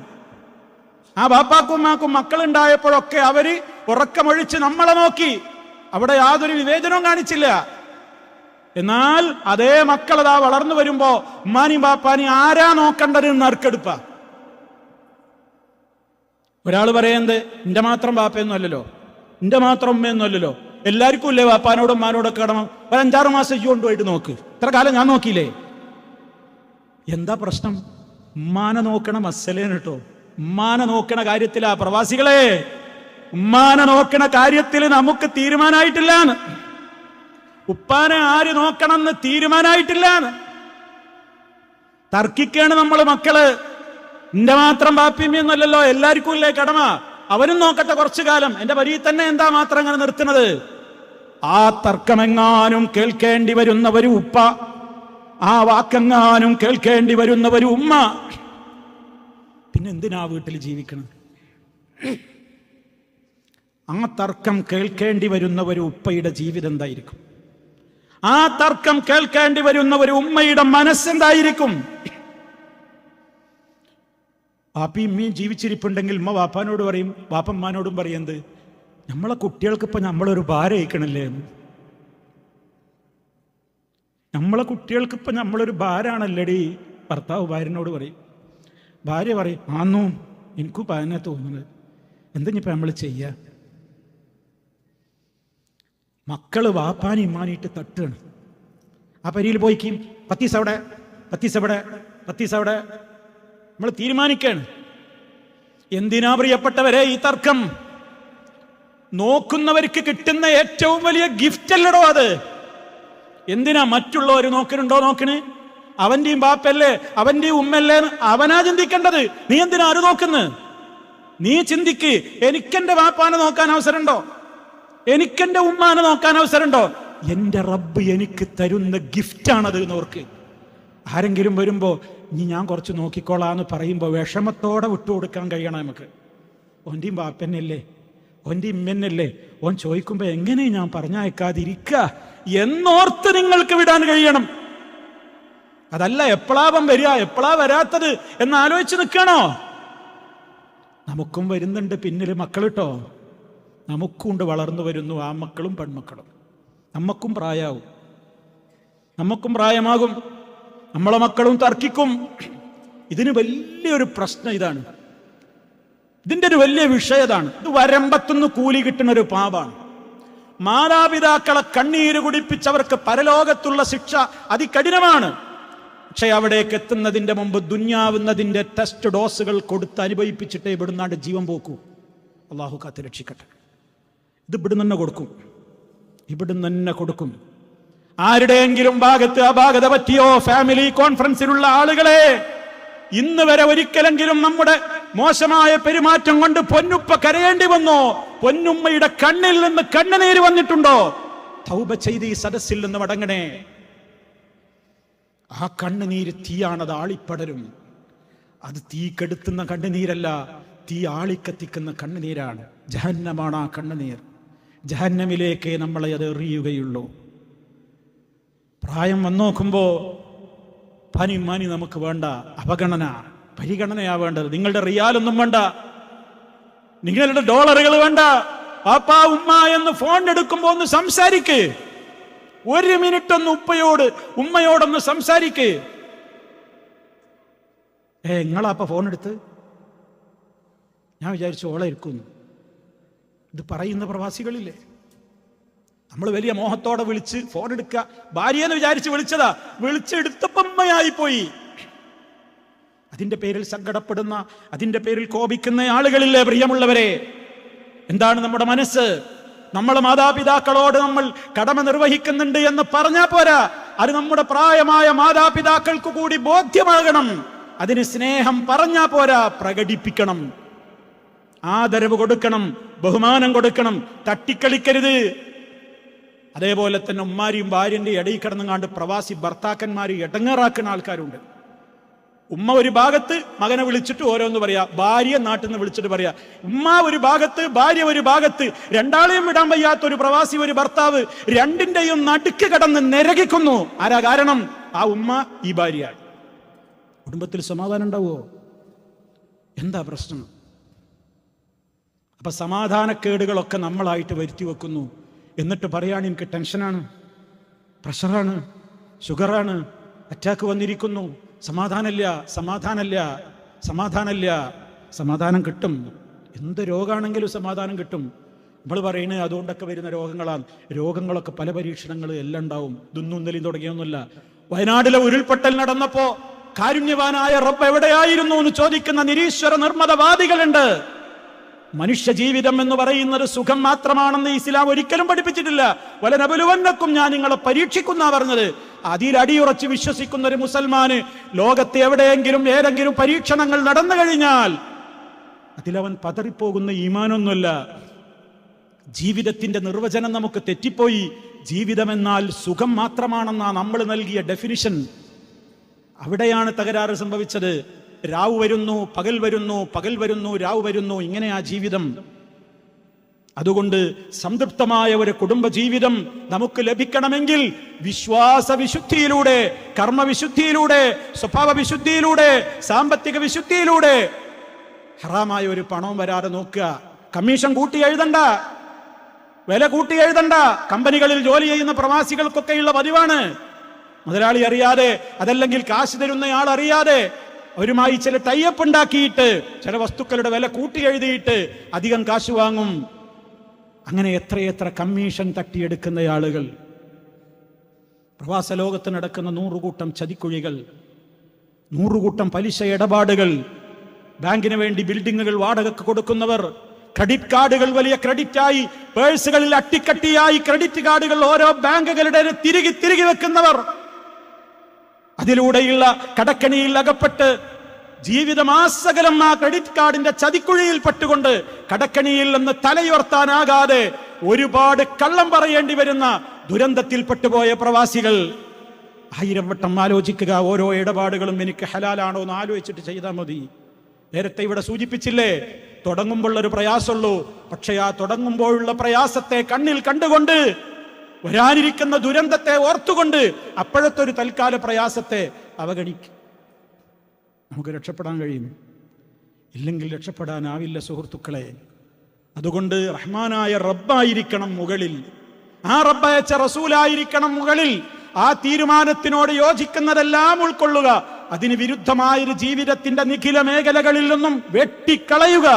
ആ ബാപ്പാക്കും ഉമ്മാക്കും മക്കളുണ്ടായപ്പോഴൊക്കെ അവര് ഉറക്കമൊഴിച്ച് നമ്മളെ നോക്കി, അവിടെ യാതൊരു വിവേചനവും കാണിച്ചില്ല. എന്നാൽ അതേ മക്കളതാ വളർന്നു വരുമ്പോ ഉമ്മാനിയും ബാപ്പാനിയും ആരാ നോക്കേണ്ടത് എന്ന് നറുക്കെടുപ്പ. ഒരാൾ പറയുന്നത് എന്റെ മാത്രം ബാപ്പയൊന്നും അല്ലല്ലോ, എന്റെ മാത്രം ഉമ്മയൊന്നും അല്ലല്ലോ, എല്ലാവർക്കും ഇല്ലേ ബാപ്പാനോടും ഉമ്മാനോടൊക്കെ കടമ. ഒരു 5-6 മാസം കൊണ്ടുപോയിട്ട് നോക്ക്, ഇത്ര കാലം ഞാൻ നോക്കിയില്ലേ? എന്താ പ്രശ്നം? ഉമ്മാനെ നോക്കണ മസലേന് കേട്ടോ. ഉമ്മാനെ നോക്കണ കാര്യത്തിലാ പ്രവാസികളെ, ഉമ്മാനെ നോക്കണ കാര്യത്തിൽ നമുക്ക് തീരുമാനമായിട്ടില്ലാന്ന്. ഉപ്പാനെ ആര് നോക്കണമെന്ന് തീരുമാനമായിട്ടില്ലാന്ന് തർക്കിക്കാണ് നമ്മൾ മക്കള്. എന്റെ മാത്രം ബാപ്പിയമ്മയൊന്നുമല്ലല്ലോ, എല്ലാവർക്കും ഇല്ലേ കടമ, അവനും നോക്കട്ടെ കുറച്ചു കാലം, എന്റെ വരിയിൽ തന്നെ എന്താ മാത്രം അങ്ങനെ നിർത്തുന്നത്? ആ തർക്കമെങ്ങാനും കേൾക്കേണ്ടി വരുന്നവരും ഉപ്പ, ആ വാക്കെങ്ങാനും കേൾക്കേണ്ടി വരുന്നവരും ഉമ്മ, പിന്നെ എന്തിനാ വീട്ടിൽ ജീവിക്കണം? ആ തർക്കം കേൾക്കേണ്ടി വരുന്നവരും ഉപ്പയുടെ ജീവിതം എന്തായിരിക്കും? ആ തർക്കം കേൾക്കേണ്ടി വരുന്നവരും ഉമ്മയുടെ മനസ്സെന്തായിരിക്കും? വാപ്പിയും ഉമ്മയും ജീവിച്ചിരിപ്പുണ്ടെങ്കിൽ ഉമ്മ വാപ്പാനോട് പറയും, വാപ്പന്മാനോടും പറയും, എന്ത് നമ്മളെ കുട്ടികൾക്ക് ഇപ്പൊ നമ്മളൊരു ഭാരം അയക്കണല്ലേ, നമ്മളെ കുട്ടികൾക്ക് ഇപ്പൊ നമ്മളൊരു ഭാരാണല്ലേടി. ഭർത്താവ് ഭാര്യനോട് പറയും, ഭാര്യ പറയും, ആന്നോ എനിക്കും ഭാരനെ തോന്നുന്നത്, എന്തിനിപ്പോ നമ്മൾ ചെയ്യാ? മക്കള് വാപ്പാനി ഇമ്മാനിയിട്ട് തട്ടുകയാണ്. ആ പരിയിൽ പോയിക്കും, പത്തീസ് അവിടെ, പത്തീസ് അവിടെ, പത്തീസ് അവിടെ. നമ്മൾ തീരുമാനിക്കാണ്. എന്തിനാ പ്രിയപ്പെട്ടവരെ ഈ തർക്കം? നോക്കുന്നവർക്ക് കിട്ടുന്ന ഏറ്റവും വലിയ ഗിഫ്റ്റ് അല്ലടോ അത്. എന്തിനാ മറ്റുള്ളവർ നോക്കണുണ്ടോ നോക്കണ്? അവന്റെയും ബാപ്പല്ലേ, അവന്റെയും ഉമ്മല്ലേ, അവനാ ചിന്തിക്കേണ്ടത്. നീ എന്തിനാ അത് നോക്കുന്നത്? നീ ചിന്തിക്ക്, എനിക്കെന്റെ ബാപ്പാനെ നോക്കാൻ അവസരമുണ്ടോ? എനിക്കെന്റെ ഉമ്മാനെ നോക്കാൻ അവസരമുണ്ടോ? എന്റെ റബ്ബ് എനിക്ക് തരുന്ന ഗിഫ്റ്റാണത് എന്നോർക്ക്. ആരെങ്കിലും വരുമ്പോ ഇനി ഞാൻ കുറച്ച് നോക്കിക്കോളാന്ന് പറയുമ്പോൾ വിഷമത്തോടെ വിട്ടുകൊടുക്കാൻ കഴിയണം നമുക്ക്. ഓന്റെയും ബാപ്പന്നല്ലേ, ഓന്റെ ഇമ്മന്നല്ലേ, ഓൻ ചോദിക്കുമ്പോ എങ്ങനെ ഞാൻ പറഞ്ഞയക്കാതിരിക്കുക എന്നോർത്ത് നിങ്ങൾക്ക് വിടാൻ കഴിയണം. അതല്ല എപ്പോഴാവൻ വരിക, എപ്പോഴാ വരാത്തത് എന്നാലോചിച്ച് നിൽക്കണോ? നമുക്കും വരുന്നുണ്ട് പിന്നിൽ മക്കൾ കേട്ടോ, നമുക്കുണ്ട് വളർന്നു വരുന്നു ആ മക്കളും പെൺമക്കളും. നമുക്കും പ്രായമാവും, നമുക്കും പ്രായമാകും, നമ്മളെ മക്കളും തർക്കിക്കും. ഇതിന് വലിയൊരു പ്രശ്നം ഇതാണ്. ഇതിന്റെ ഒരു വലിയ വിഷയതാണ്. ഇത് വരമ്പത്തുനിന്ന് കൂലി കിട്ടുന്ന ഒരു പാപാണ്. മാതാപിതാക്കളെ കണ്ണീര് കുടിപ്പിച്ചവർക്ക് പരലോകത്തുള്ള ശിക്ഷ അതികഠിനമാണ്. പക്ഷെ അവിടേക്ക് എത്തുന്നതിന്റെ മുമ്പ് ദുന്യാവുന്നതിന്റെ ടെസ്റ്റ് ഡോസുകൾ കൊടുത്ത് അനുഭവിപ്പിച്ചിട്ടേ ഇവിടുന്നാണ്ട് ജീവൻ പോക്കൂ. അള്ളാഹു കാത്ത് രക്ഷിക്കട്ടെ. ഇത് ഇവിടുന്ന് തന്നെ കൊടുക്കും, ഇവിടുന്ന് തന്നെ കൊടുക്കും. ആരുടെയെങ്കിലും ഭാഗത്ത് അപാകത പറ്റിയോ? ഫാമിലി കോൺഫറൻസിലുള്ള ആളുകളെ, ഇന്ന് വരെ ഒരിക്കലെങ്കിലും നമ്മുടെ മോശമായ പെരുമാറ്റം കൊണ്ട് പൊന്നുപ്പ കരയേണ്ടി വന്നോ? പൊന്നുമ്മയുടെ കണ്ണിൽ നിന്ന് കണ്ണുനീര് വന്നിട്ടുണ്ടോ? തൗബ ചെയ്ത് ഈ സദസ്സിൽ നിന്ന് മടങ്ങണേ. ആ കണ്ണുനീര് തീയാണത്, ആളിപ്പടരും. അത് തീ കെടുത്തുന്ന കണ്ണുനീരല്ല, തീ ആളിക്കത്തിക്കുന്ന കണ്ണുനീരാണ്. ജഹന്നമാണ് ആ കണ്ണുനീർ. ജഹന്നമിലേക്ക് നമ്മളെ അത് എറിയുകയുള്ളൂ. പ്രായം വന്നു നോക്കുമ്പോ പനി മനി നമുക്ക് വേണ്ട, അവഗണന, പരിഗണനയാ വേണ്ടത്. നിങ്ങളുടെ റിയാലൊന്നും വേണ്ട, നിങ്ങളുടെ ഡോളറുകൾ വേണ്ട. പാപ്പാ ഉമ്മ എന്ന് ഫോൺ എടുക്കുമ്പോ ഒന്ന് സംസാരിക്ക്. 1 മിനിറ്റ് ഒന്ന് ഉമ്മയോടൊന്ന് സംസാരിക്ക്. നിങ്ങളാപ്പ ഫോൺ എടുത്ത്? ഞാൻ വിചാരിച്ചു ഓളെ ഇരിക്കുന്നു. ഇത് പറയുന്ന പ്രവാസികളില്ലേ? നമ്മൾ വലിയ മോഹത്തോടെ വിളിച്ച് ഫോൺ എടുക്കുക, ഭാര്യയെന്ന് വിചാരിച്ച് വിളിച്ചതാ, വിളിച്ചെടുത്തപ്പം ഉമ്മയായി പോയി. അതിന്റെ പേരിൽ സങ്കടപ്പെടുന്ന, അതിന്റെ പേരിൽ കോപിക്കുന്ന ആളുകളില്ലേ പ്രിയമുള്ളവരെ? എന്താണ് നമ്മുടെ മനസ്സ്? നമ്മളെ മാതാപിതാക്കളോട് നമ്മൾ കടമ നിർവഹിക്കുന്നുണ്ട് എന്ന് പറഞ്ഞാൽ പോരാ, അത് നമ്മുടെ പ്രായമായ മാതാപിതാക്കൾക്ക് കൂടി ബോധ്യമാകണം. അതിന് സ്നേഹം പറഞ്ഞാ പോരാ, പ്രകടിപ്പിക്കണം, ആദരവ് കൊടുക്കണം, ബഹുമാനം കൊടുക്കണം, തട്ടിക്കളിക്കരുത്. അതേപോലെ തന്നെ ഉമ്മാരിയും ഭാര്യന്റെ ഇടയിൽ കിടന്നുകാണ്ട് പ്രവാസി ഭർത്താക്കന്മാര് എടങ്ങേറാക്കുന്ന ആൾക്കാരുണ്ട്. ഉമ്മ ഒരു ഭാഗത്ത് മകനെ വിളിച്ചിട്ട് ഓരോന്ന് പറയാ, ഭാര്യ നാട്ടിൽ നിന്ന് വിളിച്ചിട്ട് പറയാ. ഉമ്മ ഒരു ഭാഗത്ത്, ഭാര്യ ഒരു ഭാഗത്ത്, രണ്ടാളെയും വിടാൻ വയ്യാത്ത ഒരു പ്രവാസി, ഒരു ഭർത്താവ്, രണ്ടിന്റെയും നടുക്ക് കടന്ന് നിരകിക്കുന്നു. ആരാ കാരണം? ആ ഉമ്മ, ഈ ഭാര്യ. കുടുംബത്തിൽ സമാധാനം ഉണ്ടാവുമോ? എന്താ പ്രശ്നം? അപ്പൊ സമാധാനക്കേടുകളൊക്കെ നമ്മളായിട്ട് വരുത്തി വെക്കുന്നു. എന്നിട്ട് പറയാണ് എനിക്ക് ടെൻഷനാണ്, പ്രഷറാണ്, ഷുഗറാണ്, അറ്റാക്ക് വന്നിരിക്കുന്നു, സമാധാനം കിട്ടും. എന്ത് രോഗമാണെങ്കിലും സമാധാനം കിട്ടും. നമ്മൾ പറയുന്നത് അതുകൊണ്ടൊക്കെ വരുന്ന രോഗങ്ങളാണ്. രോഗങ്ങളൊക്കെ പല പരീക്ഷണങ്ങൾ എല്ലാം ഉണ്ടാവും. ഇതൊന്നും ഇന്നലെയും തുടങ്ങിയൊന്നുമില്ല. വയനാട്ടിലെ ഉരുൾപൊട്ടൽ നടന്നപ്പോ കാരുണ്യവാനായ റബ്ബ് എവിടെയായിരുന്നു എന്ന് ചോദിക്കുന്ന നിരീശ്വര നിർമ്മതവാദികളുണ്ട്. മനുഷ്യ ജീവിതം എന്ന് പറയുന്നത് സുഖം മാത്രമാണെന്ന് ഇസ്ലാം ഒരിക്കലും പഠിപ്പിച്ചിട്ടില്ല. വലനബലുവന്നക്കും, ഞാൻ നിങ്ങളെ പരീക്ഷിക്കുന്ന പറഞ്ഞത്. അതിൽ അടിയുറച്ച് വിശ്വസിക്കുന്ന ഒരു മുസൽമാന് ലോകത്തെ എവിടെയെങ്കിലും ഏതെങ്കിലും പരീക്ഷണങ്ങൾ നടന്നു കഴിഞ്ഞാൽ അതിലവൻ പതറിപ്പോകുന്ന ഈമാനൊന്നുമല്ല. ജീവിതത്തിന്റെ നിർവചനം നമുക്ക് തെറ്റിപ്പോയി. ജീവിതമെന്നാൽ സുഖം മാത്രമാണെന്നാ നമ്മൾ നൽകിയ ഡെഫിനിഷൻ. അവിടെയാണ് തകരാറ് സംഭവിച്ചത്. രാവ് വരുന്നു, പകൽ വരുന്നു, പകൽ വരുന്നു, രാവ് വരുന്നു, ഇങ്ങനെയാ ജീവിതം. അതുകൊണ്ട് സംതൃപ്തമായ ഒരു കുടുംബ ജീവിതം നമുക്ക് ലഭിക്കണമെങ്കിൽ വിശ്വാസ വിശുദ്ധിയിലൂടെ, കർമ്മവിശുദ്ധിയിലൂടെ, സ്വഭാവ വിശുദ്ധിയിലൂടെ, സാമ്പത്തിക വിശുദ്ധിയിലൂടെ, ഹറാമായ ഒരു പണവും വരാതെ നോക്കുക. കമ്മീഷൻ കൂട്ടി എഴുതണ്ട, വില കൂട്ടി എഴുതണ്ട. കമ്പനികളിൽ ജോലി ചെയ്യുന്ന പ്രവാസികൾക്കൊക്കെയുള്ള പതിവാണ്. മുതലാളി അറിയാതെ, അതല്ലെങ്കിൽ കാശ് തരുന്നയാൾ അറിയാതെ അവരുമായി ചില ടൈപ്പ് ഉണ്ടാക്കിയിട്ട് ചില വസ്തുക്കളുടെ വില കൂട്ടി എഴുതിയിട്ട് അധികം കാശ് വാങ്ങും. അങ്ങനെ എത്രയെത്ര കമ്മീഷൻ തട്ടിയെടുക്കുന്ന ആളുകൾ. പ്രവാസ ലോകത്ത് നടക്കുന്ന 100 കൂട്ടം ചതിക്കുഴികൾ, 100 കൂട്ടം പലിശ ഇടപാടുകൾ, ബാങ്കിന് വേണ്ടി ബിൽഡിങ്ങുകൾ വാടകയ്ക്ക് കൊടുക്കുന്നവർ, ക്രെഡിറ്റ് കാർഡുകൾ വലിയ ക്രെഡിറ്റായി പേഴ്സുകളിൽ അട്ടിക്കട്ടിയായി ക്രെഡിറ്റ് കാർഡുകൾ ഓരോ ബാങ്കുകളുടെ തിരികെ വെക്കുന്നവർ, അതിലൂടെയുള്ള കടക്കണിയിൽ അകപ്പെട്ട് ജീവിതമാസകലം ആ ക്രെഡിറ്റ് കാർഡിന്റെ ചതിക്കുഴിയിൽ പെട്ടുകൊണ്ട് കടക്കണിയിൽ നിന്ന് തലയുയർത്താനാകാതെ ഒരുപാട് കള്ളം പറയേണ്ടി വരുന്ന ദുരന്തത്തിൽ പെട്ടുപോയ പ്രവാസികൾ. 1000 വട്ടം ആലോചിക്കുക. ഓരോ ഇടപാടുകളും എനിക്ക് ഹലാലാണോ എന്ന് ആലോചിച്ചിട്ട് ചെയ്താൽ മതി. നേരത്തെ ഇവിടെ സൂചിപ്പിച്ചില്ലേ, തുടങ്ങുമ്പോൾ ഒരു പ്രയാസമുള്ളൂ. പക്ഷെ ആ തുടങ്ങുമ്പോഴുള്ള പ്രയാസത്തെ കണ്ണിൽ കണ്ടുകൊണ്ട്, വരാനിരിക്കുന്ന ദുരന്തത്തെ ഓർത്തുകൊണ്ട് അപ്പോഴത്തെ ഒരു തൽക്കാല പ്രയാസത്തെ അവഗണിക്കും. നമുക്ക് രക്ഷപ്പെടാൻ കഴിയും, ഇല്ലെങ്കിൽ രക്ഷപ്പെടാനാവില്ല സുഹൃത്തുക്കളെ. അതുകൊണ്ട് റഹ്മാനായ റബ്ബായിരിക്കണം മുകളിൽ, ആ റബ്ബയച്ച റസൂലായിരിക്കണം മുകളിൽ. ആ തീരുമാനത്തിനോട് യോജിക്കുന്നതെല്ലാം ഉൾക്കൊള്ളുക. അതിന് വിരുദ്ധമായൊരു ജീവിതത്തിന്റെ നിഖില മേഖലകളിൽ നിന്നും വെട്ടിക്കളയുക.